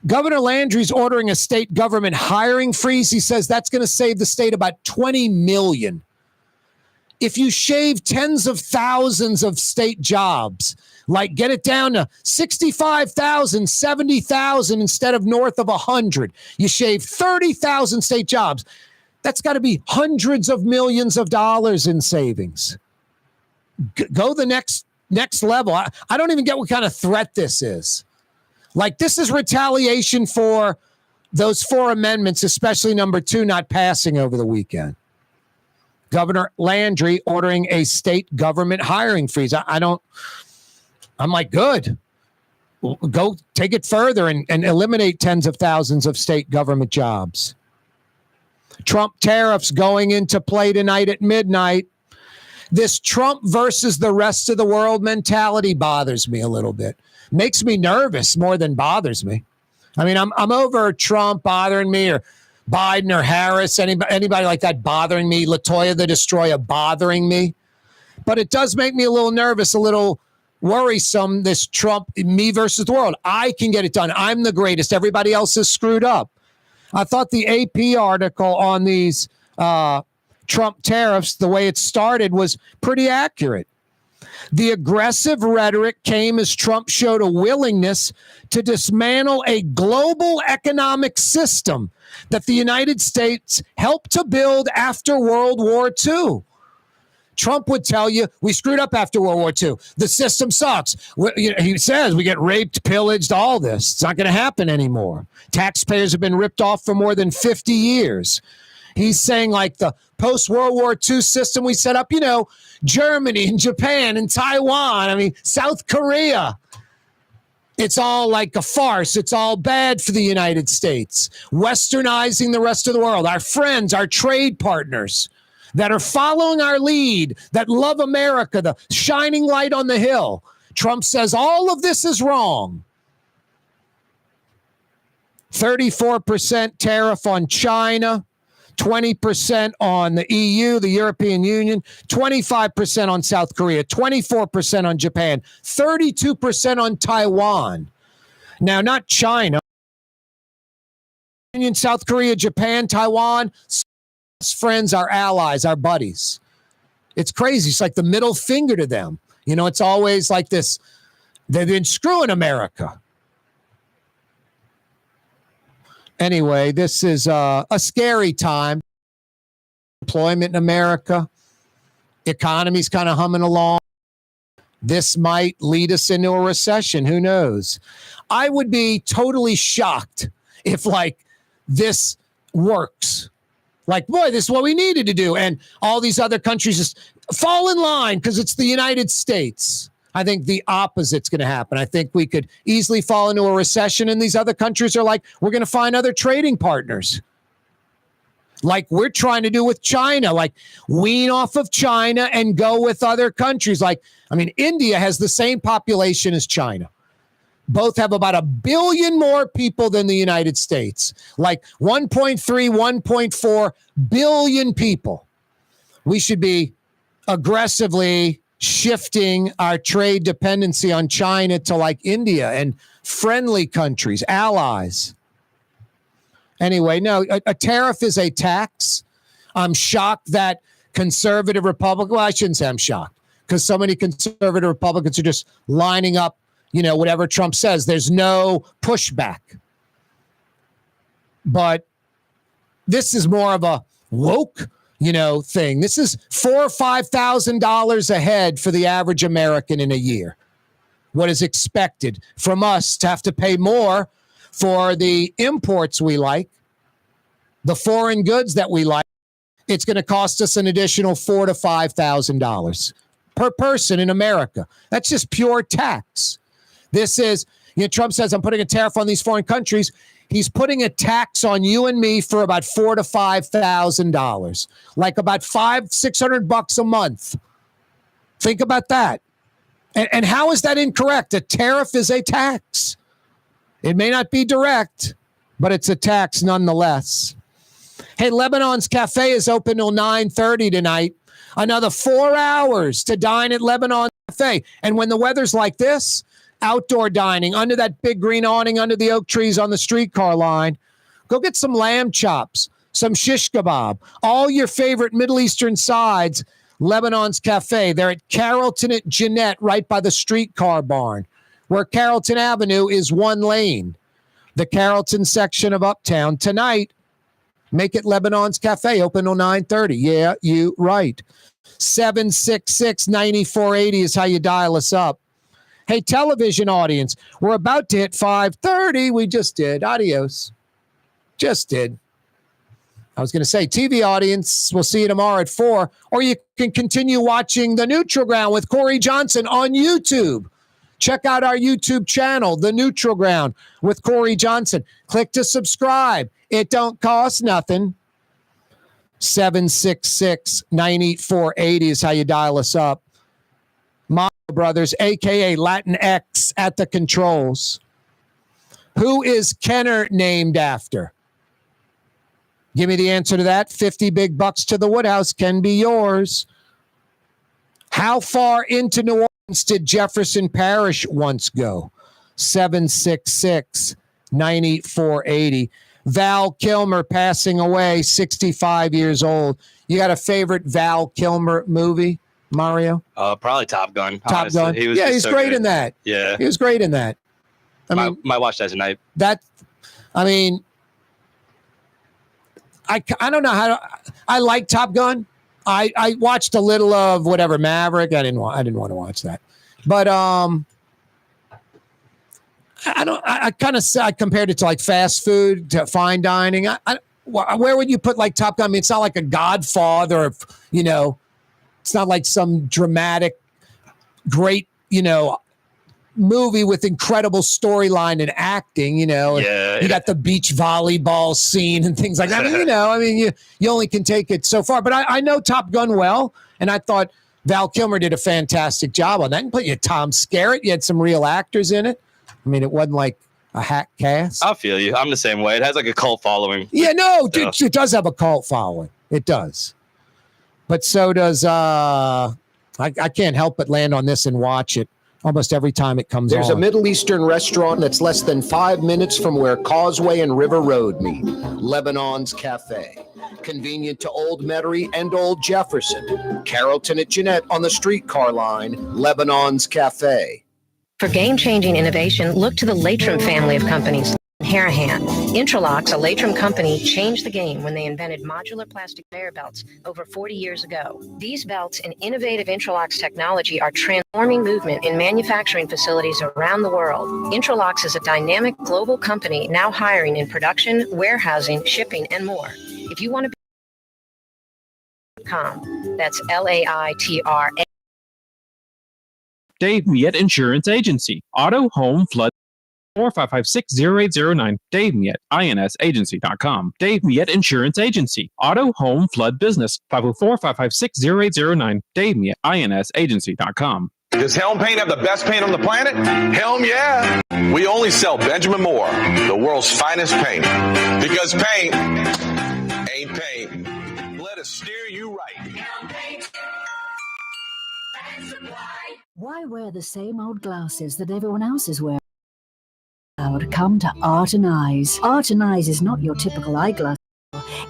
Governor Landry's ordering a state government hiring freeze. He says that's going to save the state about $20 million. If you shave tens of thousands of state jobs, like get it down to 65,000, 70,000 instead of north of 100, you shave 30,000 state jobs. That's got to be hundreds of millions of dollars in savings. Go the next level. I don't even get what kind of threat this is. Like, this is retaliation for those 4 amendments, especially number 2 not passing over the weekend. Governor Landry ordering a state government hiring freeze. I'm like, good. Go take it further and eliminate tens of thousands of state government jobs. Trump tariffs going into play tonight at midnight. This Trump versus the rest of the world mentality bothers me a little bit. Makes me nervous more than bothers me. I mean, I'm over Trump bothering me, or Biden or Harris, anybody like that bothering me, LaToya the Destroyer bothering me. But it does make me a little nervous, a little worrisome, this Trump, me versus the world. I can get it done. I'm the greatest. Everybody else is screwed up. I thought the AP article on these Trump tariffs, the way it started, was pretty accurate. The aggressive rhetoric came as Trump showed a willingness to dismantle a global economic system that the United States helped to build after World War II. Trump would tell you we screwed up after World War II. The system sucks. He says we get raped, pillaged, all this. It's not going to happen anymore. Taxpayers have been ripped off for more than 50 years. He's saying like the post-World War II system we set up, Germany and Japan and Taiwan, South Korea. It's all like a farce. It's all bad for the United States. Westernizing the rest of the world. Our friends, our trade partners that are following our lead, that love America, the shining light on the hill. Trump says all of this is wrong. 34% tariff on China, 20% on the EU, the European Union, 25% on South Korea, 24% on Japan, 32% on Taiwan. Now, not China. South Korea, Japan, Taiwan, friends, our allies, our buddies. It's crazy. It's like the middle finger to them. It's always like this. They've been screwing America. Anyway, this is a scary time. Employment in America. Economy's kind of humming along. This might lead us into a recession. Who knows? I would be totally shocked if this works. Boy, this is what we needed to do. And all these other countries just fall in line because it's the United States. I think the opposite's going to happen. I think we could easily fall into a recession, and these other countries are we're going to find other trading partners. Like we're trying to do with China, wean off of China and go with other countries. India has the same population as China. Both have about 1 billion more people than the United States, 1.3, 1.4 billion people. We should be aggressively shifting our trade dependency on China to India and friendly countries, allies. Anyway, no, a tariff is a tax. I'm shocked that conservative Republicans, well, I shouldn't say I'm shocked because so many conservative Republicans are just lining up whatever Trump says. There's no pushback. But this is more of a woke, thing. This is $4,000 or $5,000 ahead for the average American in a year. What is expected from us to have to pay more for the imports we like, the foreign goods that we like. It's going to cost us an additional $4,000 to $5,000 per person in America. That's just pure tax. This is, Trump says, I'm putting a tariff on these foreign countries. He's putting a tax on you and me for about $4,000 to $5,000, about $500-600 a month. Think about that. And how is that incorrect? A tariff is a tax. It may not be direct, but it's a tax nonetheless. Hey, Lebanon's Cafe is open till 9:30 tonight. Another 4 hours to dine at Lebanon's Cafe. And when the weather's like this, outdoor dining under that big green awning under the oak trees on the streetcar line. Go get some lamb chops, some shish kebab, all your favorite Middle Eastern sides. Lebanon's Cafe. They're at Carrollton at Jeanette, right by the streetcar barn, where Carrollton Avenue is one lane. The Carrollton section of Uptown. Tonight, make it Lebanon's Cafe, open till 9:30. Yeah, you right. 766-9480 is how you dial us up. Hey, television audience, we're about to hit 5:30. We just did. Adios. Just did. I was going to say, TV audience, we'll see you tomorrow at 4. Or you can continue watching The Neutral Ground with Corey Johnson on YouTube. Check out our YouTube channel, The Neutral Ground with Corey Johnson. Click to subscribe. It don't cost nothing. 766-9480 is how you dial us up. My brothers, a.k.a. Latin X at the controls. Who is Kenner named after? Give me the answer to that. 50 big bucks to the Woodhouse can be yours. How far into New Orleans did Jefferson Parish once go? 766-9480. Val Kilmer passing away, 65 years old. You got a favorite Val Kilmer movie, Mario? Probably Top Gun. Top Gun. He's so great in that. Yeah. He was great in that. Might watch that tonight. I don't know how to. I like Top Gun. I watched a little of whatever Maverick. I didn't want to watch that, but I compared it to like fast food, to fine dining. Where would you put like Top Gun? I mean, it's not like a Godfather, it's not like some dramatic, great, movie with incredible storyline and acting, you got the beach volleyball scene and things like that. You only can take it so far, but I know Top Gun well. And I thought Val Kilmer did a fantastic job on that. And put you Tom Skerritt, you had some real actors in it. I mean, it wasn't like a hack cast. I feel you. I'm the same way. It has like a cult following. Yeah, no, it does have a cult following. It does. But so does, I can't help but land on this and watch it almost every time it comes on. There's a Middle Eastern restaurant that's less than 5 minutes from where Causeway and River Road meet. Lebanon's Cafe. Convenient to Old Metairie and Old Jefferson. Carrollton at Jeanette on the streetcar line. Lebanon's Cafe. For game-changing innovation, look to the Latrim family of companies. Harahan. Intralocks, a Latrim company, changed the game when they invented modular plastic conveyor belts over 40 years ago. These belts and innovative Intralocks technology are transforming movement in manufacturing facilities around the world. Intralocks is a dynamic global company now hiring in production, warehousing, shipping, and more. If you want to be that's LAITRA. Dave Miet Insurance Agency. Auto, home, flood. 455-60809. Dave Miet, insagency.com. Dave Miet Insurance Agency. Auto, home, flood, business. 504-556-0809. Dave Miet, insagency.com. Does Helm Paint have the best paint on the planet? Helm, yeah. We only sell Benjamin Moore, the world's finest paint. Because paint ain't paint. Let us steer you right. Helm Paint. Why wear the same old glasses that everyone else is wearing? Come to Art and Eyes. Art and Eyes is not your typical eyeglass.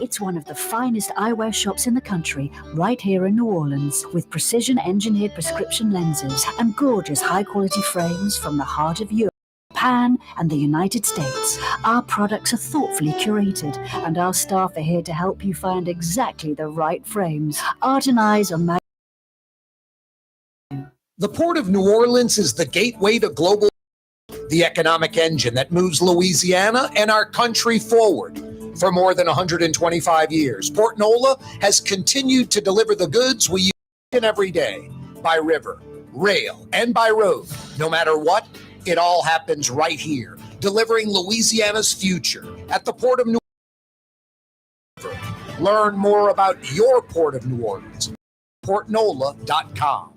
It's one of the finest eyewear shops in the country, right here in New Orleans, with precision-engineered prescription lenses and gorgeous high-quality frames from the heart of Europe, Japan, and the United States. Our products are thoughtfully curated, and our staff are here to help you find exactly the right frames. Art and Eyes are The Port of New Orleans is the gateway to global, the economic engine that moves Louisiana and our country forward. For more than 125 years, Port Nola has continued to deliver the goods we use every day by river, rail, and by road. No matter what, it all happens right here, delivering Louisiana's future at the Port of New Orleans. Learn more about your Port of New Orleans, portnola.com.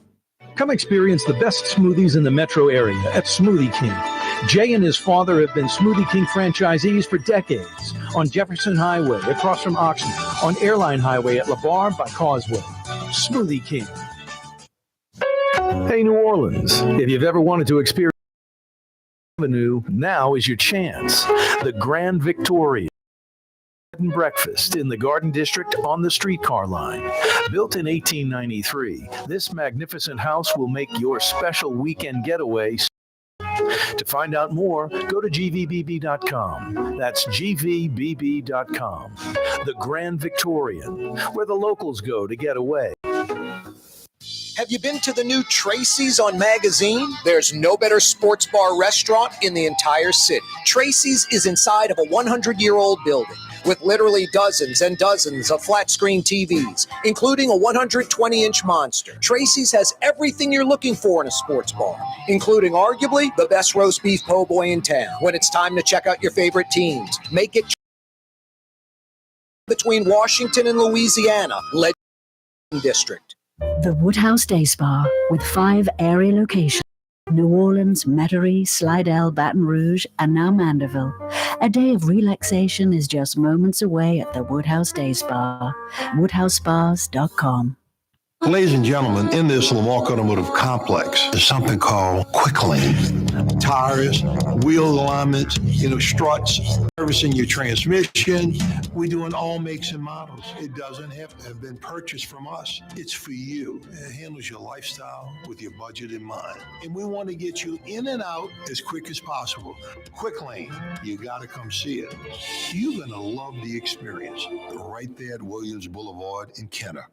Come experience the best smoothies in the metro area at Smoothie King. Jay and his father have been Smoothie King franchisees for decades on Jefferson Highway across from Oxnard, on Airline Highway at LaBarre by Causeway. Smoothie King. Hey, New Orleans, if you've ever wanted to experience Avenue, now is your chance. The Grand Victoria and breakfast in the Garden District on the streetcar line. Built in 1893, this magnificent house will make your special weekend getaway. To find out more, go to gvbb.com. That's gvbb.com. The Grand Victorian, where the locals go to get away. Have you been to the new Tracy's on Magazine? There's no better sports bar restaurant in the entire city. Tracy's is inside of a 100-year-old building with literally dozens and dozens of flat-screen TVs, including a 120-inch monster. Tracy's has everything you're looking for in a sports bar, including arguably the best roast beef po' boy in town. When it's time to check out your favorite teams, make it between Washington and Louisiana, Legend District. The Woodhouse Day Spa, with 5 area locations. New Orleans, Metairie, Slidell, Baton Rouge, and now Mandeville. A day of relaxation is just moments away at the Woodhouse Day Spa. WoodhouseSpas.com. Ladies and gentlemen, in this Lamarck Automotive Complex, there's something called Quick Lane. Tires, wheel alignments, struts, servicing your transmission. We're doing all makes and models. It doesn't have to have been purchased from us. It's for you. It handles your lifestyle with your budget in mind. And we want to get you in and out as quick as possible. Quick Lane, you got to come see it. You're going to love the experience right there at Williams Boulevard in Kenner.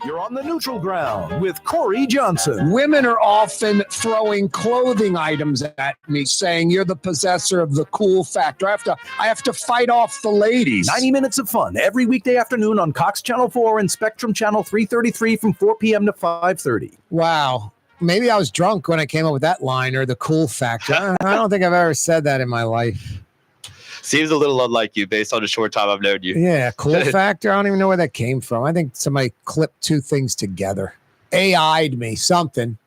You're on the neutral ground with Corey Johnson. Women are often throwing clothing items at me, saying you're the possessor of the cool factor. I have to fight off the ladies. 90 minutes of fun every weekday afternoon on Cox Channel 4 and Spectrum Channel 333 from 4 p.m. to 5:30. Wow. Maybe I was drunk when I came up with that line, or the cool factor. I don't think I've ever said that in my life. Seems a little unlike you based on the short time I've known you. Yeah, cool factor. I don't even know where that came from. I think somebody clipped two things together. AI'd me, something.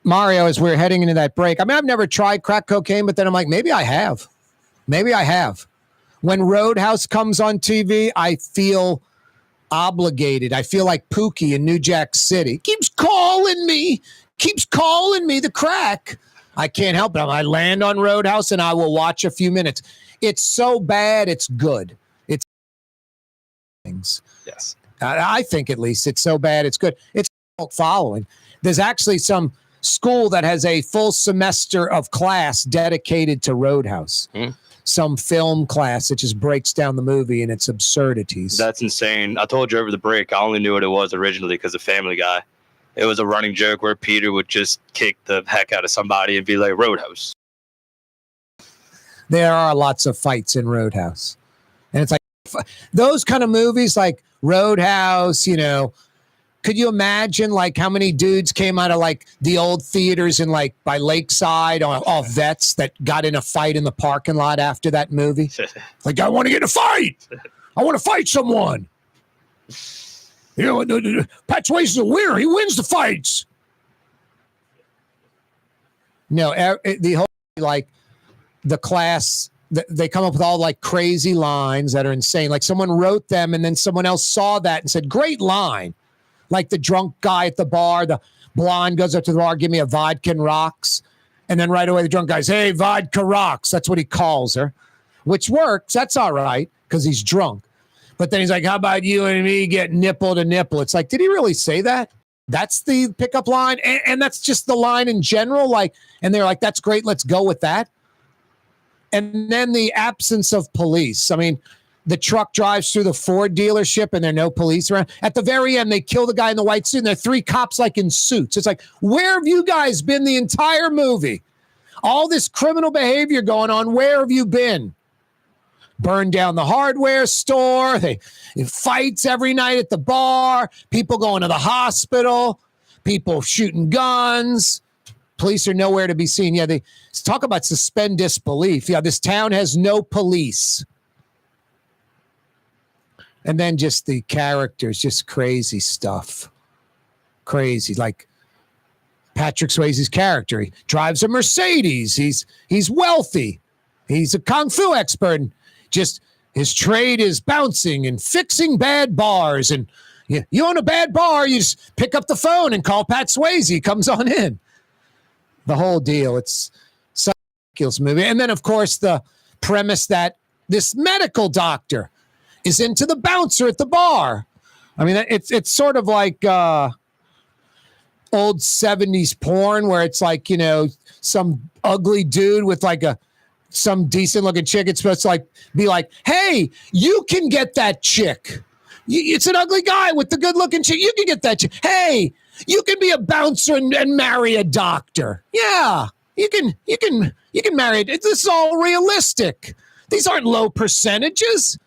Mario, as we're heading into that break, I mean, I've never tried crack cocaine, but then I'm like, maybe I have. Maybe I have. When Roadhouse comes on TV, I feel obligated. I feel like Pookie in New Jack City. Keeps calling me, the crack. I can't help it. I land on Roadhouse and I will watch a few minutes. It's so bad, it's good. It's things. Yes. I think at least it's so bad, it's good. It's following. There's actually some school that has a full semester of class dedicated to Roadhouse. Some film class that just breaks down the movie and its absurdities. That's insane. I told you over the break, I only knew what it was originally because of Family Guy. It was a running joke where Peter would just kick the heck out of somebody and be like, Roadhouse. There are lots of fights in Roadhouse. And it's like those kind of movies like Roadhouse, you know, could you imagine like how many dudes came out of like the old theaters in like by Lakeside all vets that got in a fight in the parking lot after that movie? Like, I want to get in a fight. I want to fight someone. You know, Pat Swayze's a winner. He wins the fights. No, the whole, like, the class, they come up with all, like, crazy lines that are insane. Like, someone wrote them, and then someone else saw that and said, great line. Like the drunk guy at the bar, the blonde goes up to the bar, give me a vodka and rocks. And then right away, the drunk guy's, hey, vodka rocks. That's what he calls her, which works. That's all right, because he's drunk. But then he's like, how about you and me get nipple to nipple? It's like, did he really say that? That's the pickup line. And that's just the line in general. Like, and they're like, that's great. Let's go with that. And then the absence of police. I mean, the truck drives through the Ford dealership and there are no police around. At the very end, they kill the guy in the white suit and there are three cops like in suits. It's like, where have you guys been the entire movie? All this criminal behavior going on. Where have you been? Burn down the hardware store. They fights every night at the bar. People going to the hospital. People shooting guns. Police are nowhere to be seen. Yeah, they talk about suspend disbelief. Yeah, this town has no police. And then just the characters, just crazy stuff. Crazy. Like Patrick Swayze's character. He drives a Mercedes. He's wealthy. He's a kung fu expert. And just his trade is bouncing and fixing bad bars. And you own a bad bar, you just pick up the phone and call Pat Swayze. He comes on in. The whole deal. It's such a ridiculous movie. And then, of course, the premise that this medical doctor is into the bouncer at the bar. I mean, it's sort of like old 70s porn where it's like, you know, some ugly dude with like some decent looking chick. It's supposed to like be like, hey, you can get that chick. It's an ugly guy with the good looking chick. You can get that chick. Hey, you can be a bouncer and marry a doctor. Yeah, you can marry. This is all realistic. These aren't low percentages.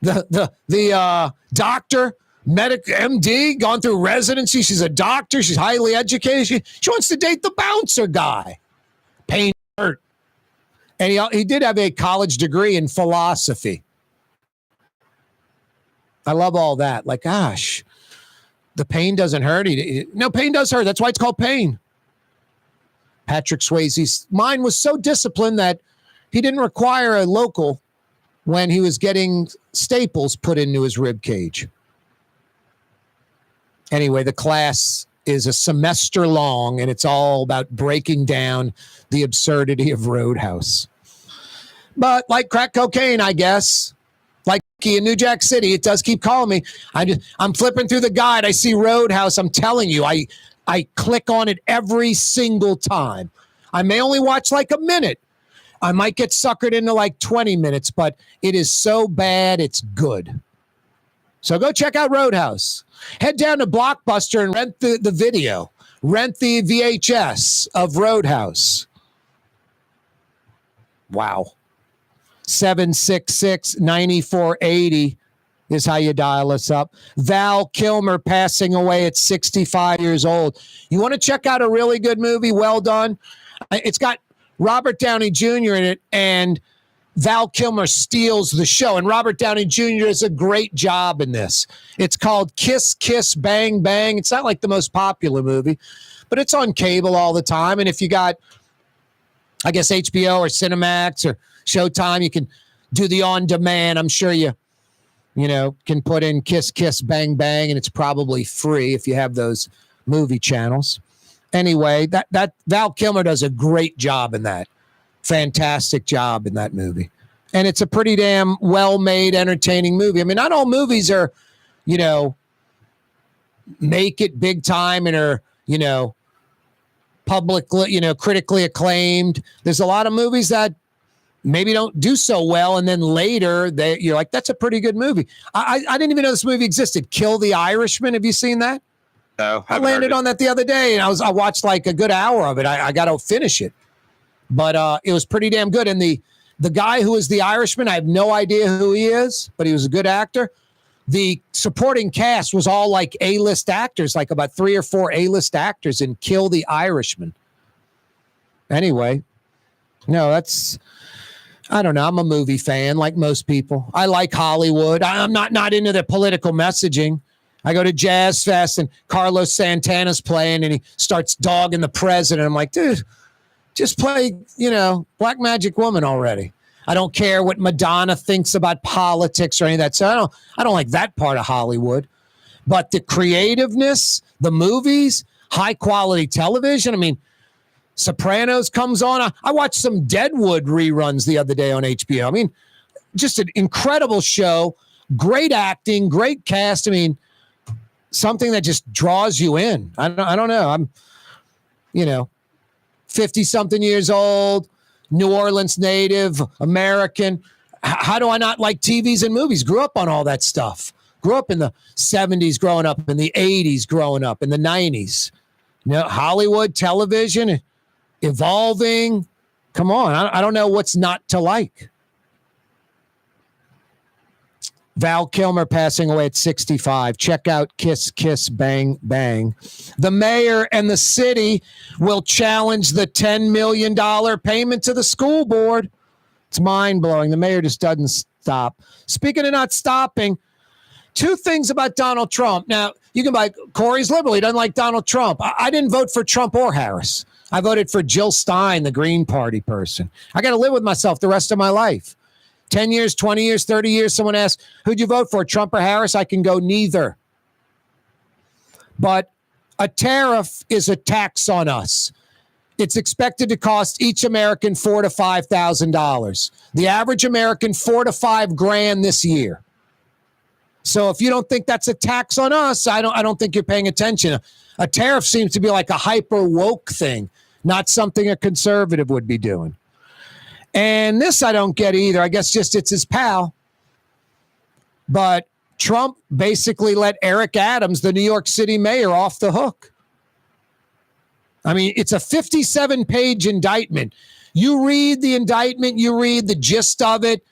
The doctor, medic, MD, gone through residency. She's a doctor. She's highly educated. She wants to date the bouncer guy. Pain, hurt. And he did have a college degree in philosophy. I love all that. Like, gosh, the pain doesn't hurt. No, pain does hurt. That's why it's called Pain. Patrick Swayze's mind was so disciplined that he didn't require a local when he was getting staples put into his rib cage. Anyway, the class is a semester long, and it's all about breaking down the absurdity of Roadhouse. But like crack cocaine, I guess, like in New Jack City, it does keep calling me. I'm flipping through the guide. I see Roadhouse. I'm telling you, I click on it every single time. I may only watch like a minute. I might get suckered into like 20 minutes, but it is so bad, it's good. So go check out Roadhouse. Head down to Blockbuster and rent the video. Rent the VHS of Roadhouse. Wow. 766-9480 is how you dial us up. Val Kilmer passing away at 65 years old. You want to check out a really good movie? Well done. It's got Robert Downey Jr. in it, and Val Kilmer steals the show. And Robert Downey Jr. does a great job in this. It's called Kiss, Kiss, Bang, Bang. It's not like the most popular movie, but it's on cable all the time. And if you got, I guess, HBO or Cinemax or Showtime, you can do the on-demand. I'm sure you can put in Kiss, Kiss, Bang, Bang, and it's probably free if you have those movie channels. Anyway, that Val Kilmer does a great job in that. Fantastic job in that movie. And it's a pretty damn well-made, entertaining movie. I mean, not all movies are, make it big time and are, publicly, critically acclaimed. There's a lot of movies that maybe don't do so well, and then later you're like, that's a pretty good movie. I didn't even know this movie existed. Kill the Irishman. Have you seen that? No, I landed on that the other day, and I watched like a good hour of it. I got to finish it, but it was pretty damn good. And the guy who is the Irishman, I have no idea who he is, but he was a good actor. The supporting cast was all like A-list actors, like about 3 or 4 A-list actors in Kill the Irishman. Anyway, no, I don't know. I'm a movie fan like most people. I like Hollywood. I'm not into the political messaging. I go to Jazz Fest and Carlos Santana's playing and he starts dogging the president. I'm like, dude, just play, Black Magic Woman already. I don't care what Madonna thinks about politics or any of that. So I don't like that part of Hollywood. But the creativeness, the movies, high quality television. I mean, Sopranos comes on. I watched some Deadwood reruns the other day on HBO. I mean, just an incredible show. Great acting, great cast. I mean, something that just draws you in. I don't know. I'm, 50-something years old, New Orleans native, American. How do I not like TVs and movies? Grew up on all that stuff. Grew up in the 70s growing up, in the 80s growing up, in the 90s. Hollywood, television, evolving. Come on. I don't know what's not to like. Val Kilmer passing away at 65. Check out Kiss, Kiss, Bang, Bang. The mayor and the city will challenge the $10 million payment to the school board. It's mind-blowing. The mayor just doesn't stop. Speaking of not stopping, 2 things about Donald Trump. Now, you can buy Corey's liberal. He doesn't like Donald Trump. I didn't vote for Trump or Harris. I voted for Jill Stein, the Green Party person. I got to live with myself the rest of my life. 10 years, 20 years, 30 years, someone asks, who'd you vote for, Trump or Harris? I can go neither. But a tariff is a tax on us. It's expected to cost each American $4,000 to $5,000. The average American, $4,000 to $5,000 this year. So if you don't think that's a tax on us, I don't think you're paying attention. A tariff seems to be like a hyper woke thing, not something a conservative would be doing. And this I don't get either. I guess just it's his pal. But Trump basically let Eric Adams, the New York City mayor, off the hook. I mean, it's a 57-page indictment. You read the indictment, you read the gist of it,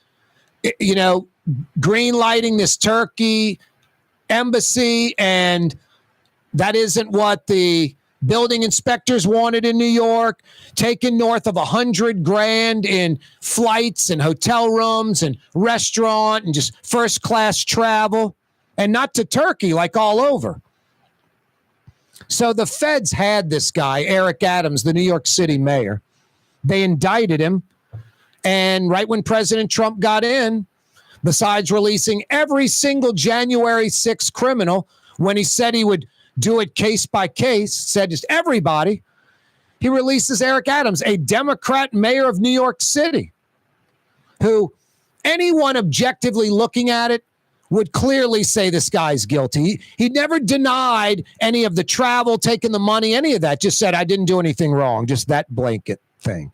green lighting this Turkey embassy, and that isn't what the building inspectors wanted in New York, taking north of $100,000 in flights and hotel rooms and restaurant and just first class travel, and not to Turkey, like all over. So the feds had this guy, Eric Adams, the New York City mayor. They indicted him. And right when President Trump got in, besides releasing every single January 6th criminal, when he said he would do it case by case, said just everybody, he releases Eric Adams, a Democrat mayor of New York City, who anyone objectively looking at it would clearly say this guy's guilty. He never denied any of the travel, taking the money, any of that, just said, I didn't do anything wrong, just that blanket thing.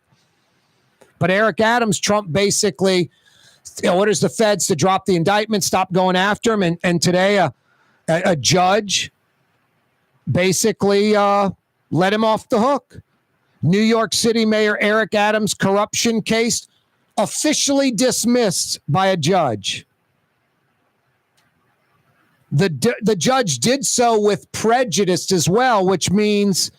But Eric Adams, Trump basically orders the feds to drop the indictment, stop going after him. And today a judge basically let him off the hook. New York City Mayor Eric Adams' corruption case officially dismissed by a judge. The judge did so with prejudice as well, which means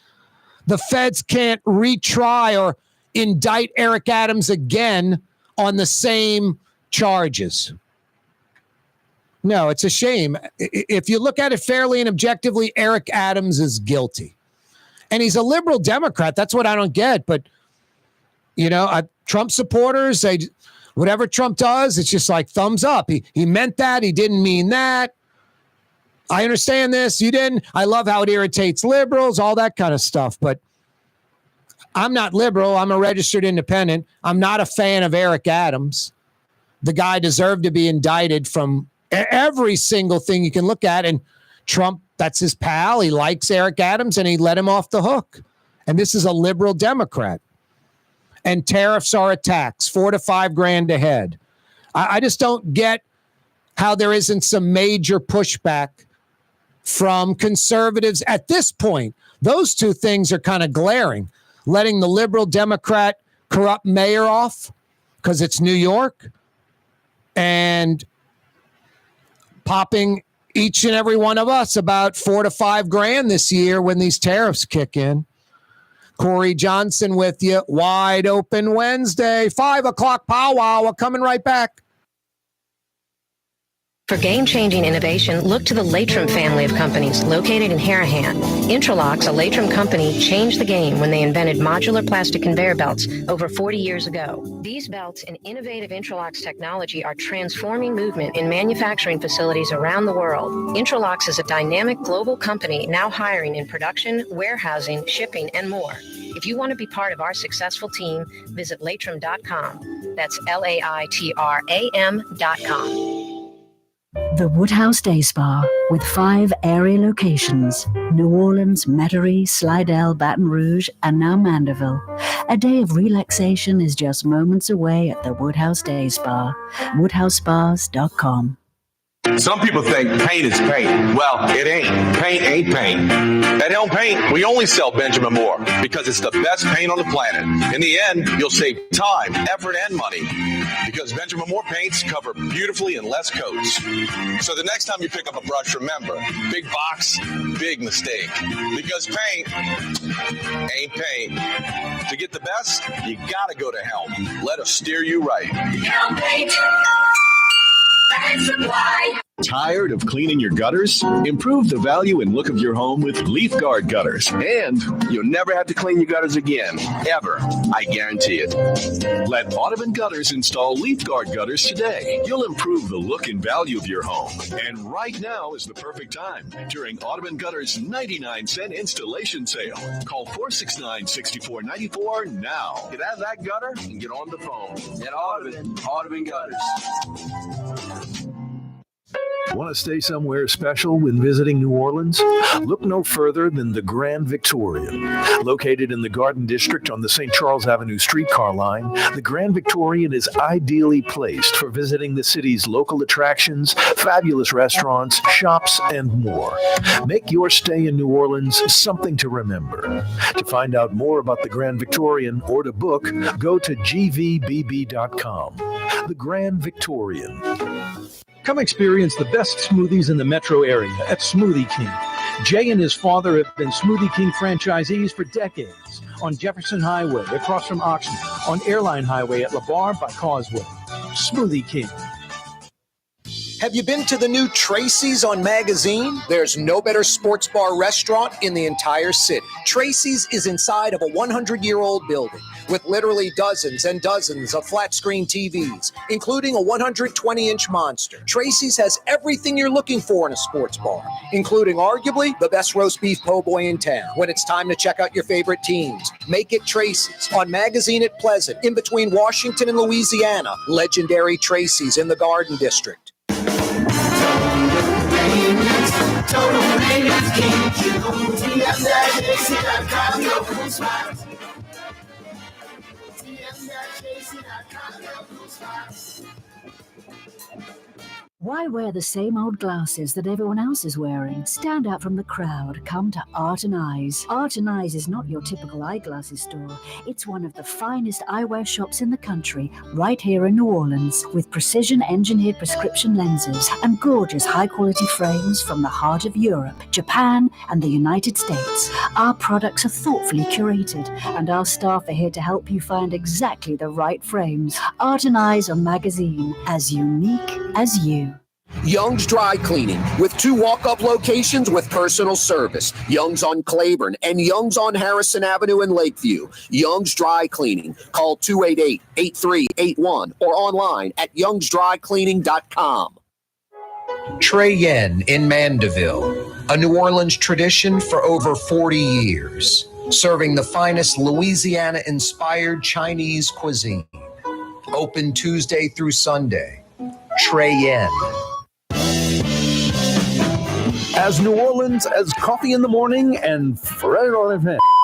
the feds can't retry or indict Eric Adams again on the same charges. No, it's a shame. If you look at it fairly and objectively, Eric Adams is guilty. And he's a liberal Democrat. That's what I don't get. But, Trump supporters, whatever Trump does, it's just like thumbs up. He meant that. He didn't mean that. I understand this. You didn't. I love how it irritates liberals, all that kind of stuff. But I'm not liberal. I'm a registered independent. I'm not a fan of Eric Adams. The guy deserved to be indicted from every single thing you can look at. And Trump, that's his pal. He likes Eric Adams, and he let him off the hook. And this is a liberal Democrat. And tariffs are a tax, $4,000 to $5,000 a head. I just don't get how there isn't some major pushback from conservatives at this point. Those two things are kind of glaring. Letting the liberal Democrat corrupt mayor off because it's New York, and popping each and every one of us about $4,000 to $5,000 this year when these tariffs kick in. Corey Johnson with you. Wide Open Wednesday, 5 o'clock powwow. We're coming right back. For game-changing innovation, look to the Latrim family of companies located in Harahan. Intralocks, a Latrim company, changed the game when they invented modular plastic conveyor belts over 40 years ago. These belts and innovative Intralocks technology are transforming movement in manufacturing facilities around the world. Intralocks is a dynamic global company now hiring in production, warehousing, shipping, and more. If you want to be part of our successful team, visit Latrim.com. That's LAITRAM.com. The Woodhouse Day Spa, with 5 area locations: New Orleans, Metairie, Slidell, Baton Rouge, and now Mandeville. A day of relaxation is just moments away at the Woodhouse Day Spa. WoodhouseSpas.com. Some people think paint is paint. Well, it ain't. Paint ain't paint. At Helm Paint, we only sell Benjamin Moore because it's the best paint on the planet. In the end, you'll save time, effort, and money because Benjamin Moore paints cover beautifully in less coats. So the next time you pick up a brush, remember, big box, big mistake. Because paint ain't paint. To get the best, you gotta go to Helm. Let us steer you right. Helm Paint. Tired of cleaning your gutters? Improve the value and look of your home with Leaf Guard gutters. And you'll never have to clean your gutters again, ever. I guarantee it. Let Audubon Gutters install Leaf Guard gutters today. You'll improve the look and value of your home. And right now is the perfect time during Audubon Gutters' 99-cent installation sale. Call 469-6494 now. Get out of that gutter and get on the phone. At Audubon Gutters. Want to stay somewhere special when visiting New Orleans? Look no further than the Grand Victorian. Located in the Garden District on the St. Charles Avenue streetcar line, the Grand Victorian is ideally placed for visiting the city's local attractions, fabulous restaurants, shops, and more. Make your stay in New Orleans something to remember. To find out more about the Grand Victorian or to book, go to gvbb.com. The Grand Victorian. Come experience the best smoothies in the metro area at Smoothie King. Jay and his father have been Smoothie King franchisees for decades. On Jefferson Highway, across from Oxnard, on Airline Highway at LeBar by Causeway. Smoothie King. Have you been to the new Tracy's on Magazine? There's no better sports bar restaurant in the entire city. Tracy's is inside of a 100-year-old building with literally dozens and dozens of flat-screen TVs, including a 120-inch monster. Tracy's has everything you're looking for in a sports bar, including arguably the best roast beef po' boy in town. When it's time to check out your favorite teams, make it Tracy's on Magazine at Pleasant, in between Washington and Louisiana. Legendary Tracy's in the Garden District. Total Maintenance King. TM-AC.com. Why wear the same old glasses that everyone else is wearing? Stand out from the crowd. Come to Art and Eyes. Art and Eyes is not your typical eyeglasses store. It's one of the finest eyewear shops in the country, right here in New Orleans, with precision-engineered prescription lenses and gorgeous high-quality frames from the heart of Europe, Japan, and the United States. Our products are thoughtfully curated, and our staff are here to help you find exactly the right frames. Art and Eyes on magazine, as unique as you. Young's Dry Cleaning, with 2 walk-up locations with personal service. Young's on Claiborne and Young's on Harrison Avenue in Lakeview. Young's Dry Cleaning. Call 288-8381 or online at youngsdrycleaning.com. Trey Yen in Mandeville, a New Orleans tradition for over 40 years, serving the finest Louisiana-inspired Chinese cuisine. Open Tuesday through Sunday. Trey Yen. As New Orleans as coffee in the morning and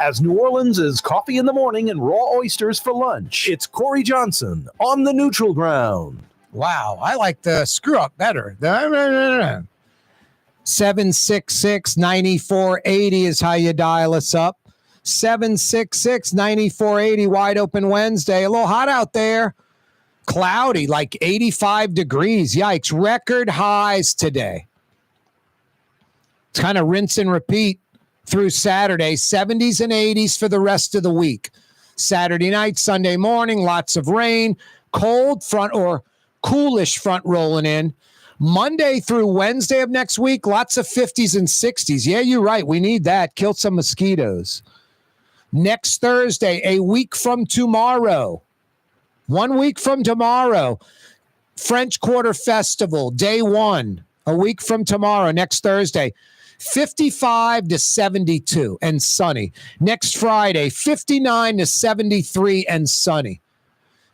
as New Orleans is coffee in the morning and raw oysters for lunch. It's Corey Johnson on the neutral ground. Wow, I like the screw up better. 766-9480 is how you dial us up. 766-9480, wide open Wednesday. A little hot out there. Cloudy, like 85 degrees. Yikes, record highs today. It's kind of rinse and repeat through Saturday. 70s and 80s for the rest of the week. Saturday night, Sunday morning, lots of rain, cold front or coolish front rolling in. Monday through Wednesday of next week, lots of 50s and 60s. Yeah, you're right. We need that. Kill some mosquitoes. Next Thursday, a week from tomorrow. 1 week from tomorrow, French Quarter Festival, day 1. A week from tomorrow, next Thursday. 55 to 72 and sunny. Next Friday, 59 to 73 and sunny.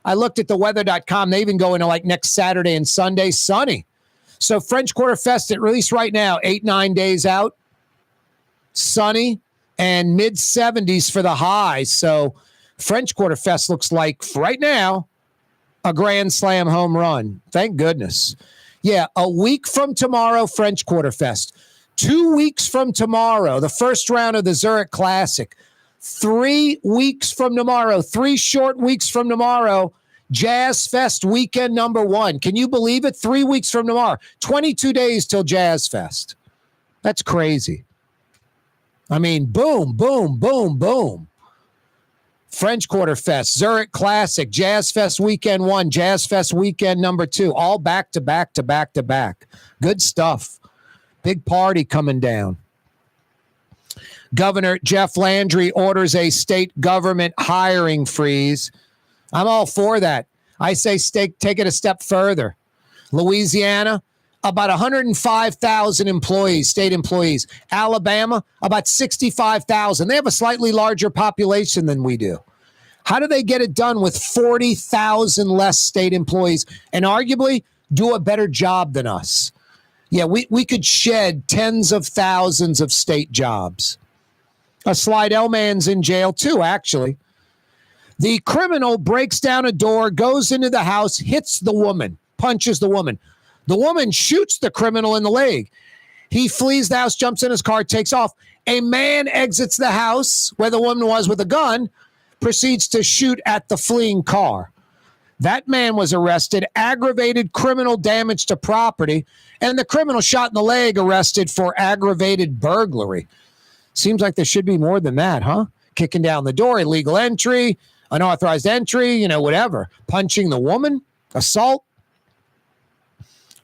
I looked at the weather.com. They even go into like next Saturday and Sunday, sunny. So French Quarter Fest, at least right now, 8-9 days out, sunny and mid-70s for the highs. So French Quarter Fest looks like, right now, a Grand Slam home run. Thank goodness. Yeah, a week from tomorrow, French Quarter Fest. 2 weeks from tomorrow, the first round of the Zurich Classic. 3 weeks from tomorrow, 3 short weeks from tomorrow, Jazz Fest weekend number 1. Can you believe it? 3 weeks from tomorrow. 22 days till Jazz Fest. That's crazy. I mean, boom, boom, boom, boom. French Quarter Fest, Zurich Classic, Jazz Fest weekend 1, Jazz Fest weekend number 2, all back to back to back to back. Good stuff. Big party coming down. Governor Jeff Landry orders a state government hiring freeze. I'm all for that. I say take it a step further. Louisiana, about 105,000 employees, state employees. Alabama, about 65,000. They have a slightly larger population than we do. How do they get it done with 40,000 less state employees and arguably do a better job than us? Yeah, we could shed tens of thousands of state jobs. A Slidell man's in jail too, actually. The criminal breaks down a door, goes into the house, hits the woman, punches the woman. The woman shoots the criminal in the leg. He flees the house, jumps in his car, takes off. A man exits the house where the woman was with a gun, proceeds to shoot at the fleeing car. That man was arrested, aggravated criminal damage to property, and the criminal shot in the leg arrested for aggravated burglary. Seems like there should be more than that, huh? Kicking down the door, illegal entry, unauthorized entry, whatever. Punching the woman, assault.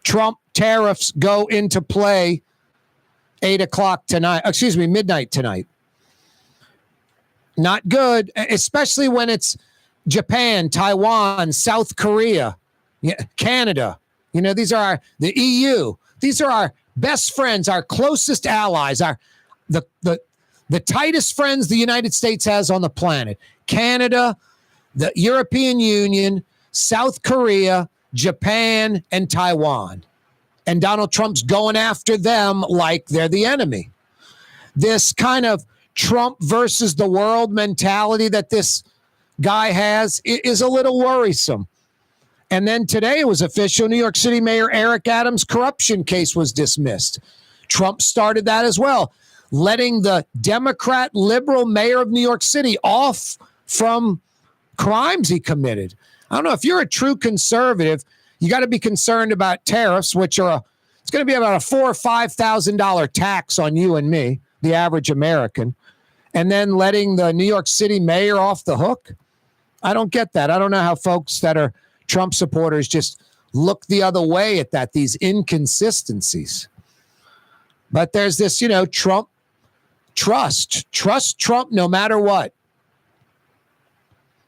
Trump tariffs go into play midnight tonight. Not good, especially when it's Japan, Taiwan, South Korea, Canada. These are the EU. These are our best friends, our closest allies, the tightest friends the United States has on the planet. Canada, the European Union, South Korea, Japan, and Taiwan. And Donald Trump's going after them like they're the enemy. This kind of Trump versus the world mentality that this guy has is a little worrisome. And then today it was official. New York City Mayor Eric Adams' corruption case was dismissed. Trump started that as well, letting the Democrat liberal mayor of New York City off from crimes he committed. I don't know. If you're a true conservative, you got to be concerned about tariffs, which are it's going to be about a $4,000 or $5,000 tax on you and me, the average American, and then letting the New York City mayor off the hook. I don't get that. I don't know how folks that are Trump supporters just look the other way at that, these inconsistencies. But there's this, Trump trust Trump no matter what.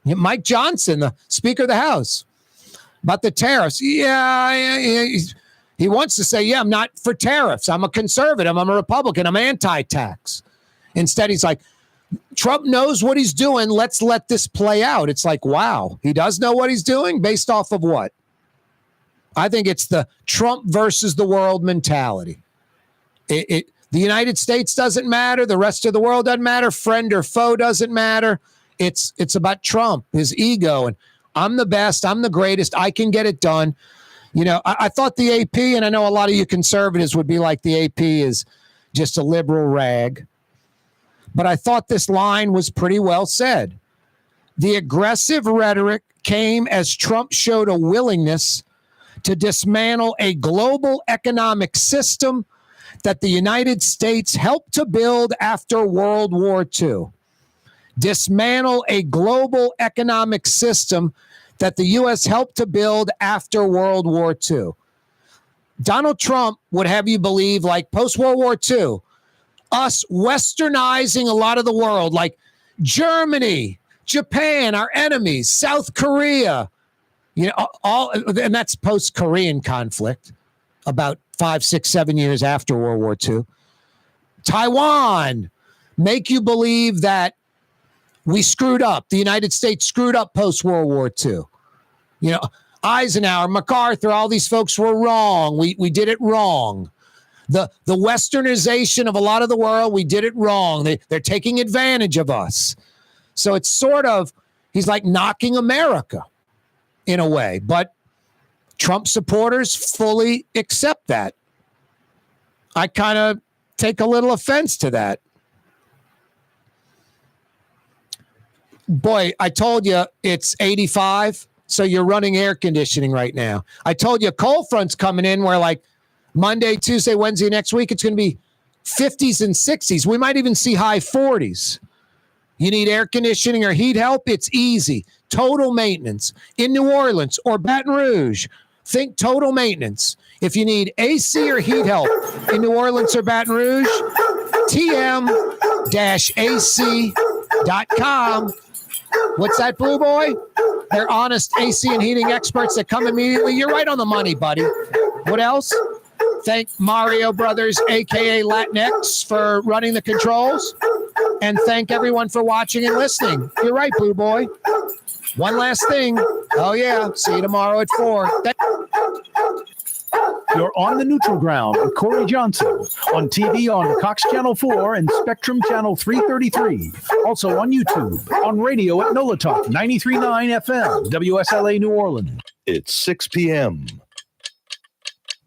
Mike Johnson, the Speaker of the House, about the tariffs. Yeah, he wants to say, I'm not for tariffs. I'm a conservative. I'm a Republican. I'm anti-tax. Instead, he's like, Trump knows what he's doing. Let's let this play out. It's like, wow, he does know what he's doing based off of what? I think it's the Trump versus the world mentality. The United States doesn't matter. The rest of the world doesn't matter. Friend or foe doesn't matter. It's about Trump, his ego, and I'm the best. I'm the greatest. I can get it done. I thought the AP, and I know a lot of you conservatives would be like the AP is just a liberal rag. But I thought this line was pretty well said. The aggressive rhetoric came as Trump showed a willingness to dismantle a global economic system that the United States helped to build after World War II. Dismantle a global economic system that the U.S. helped to build after World War II. Donald Trump would have you believe, like post-World War II, us westernizing a lot of the world, like Germany, Japan, our enemies, South Korea, and that's post-Korean conflict, about 5, 6, 7 years after World War II. Taiwan, make you believe that we screwed up. The United States screwed up post-World War II. Eisenhower, MacArthur, all these folks were wrong. We did it wrong. The westernization of a lot of the world, we did it wrong. They're taking advantage of us. So it's sort of, he's like knocking America in a way. But Trump supporters fully accept that. I kind of take a little offense to that. Boy, I told you it's 85, so you're running air conditioning right now. I told you cold front's coming in where like Monday, Tuesday, Wednesday next week, it's going to be 50s and 60s. We might even see high 40s. You need air conditioning or heat help? It's easy. Total maintenance. In New Orleans or Baton Rouge, think total maintenance. If you need AC or heat help in New Orleans or Baton Rouge, tm-ac.com. What's that, Blue Boy? They're honest AC and heating experts that come immediately. You're right on the money, buddy. What else? Thank Mario Brothers, a.k.a. Latinx, for running the controls. And thank everyone for watching and listening. You're right, Blue Boy. One last thing. Oh, yeah. See you tomorrow at 4. You're on the neutral ground with Corey Johnson on TV on Cox Channel 4 and Spectrum Channel 333. Also on YouTube, on radio at NOLA Talk 93.9 FM, WSLA New Orleans. It's 6 p.m.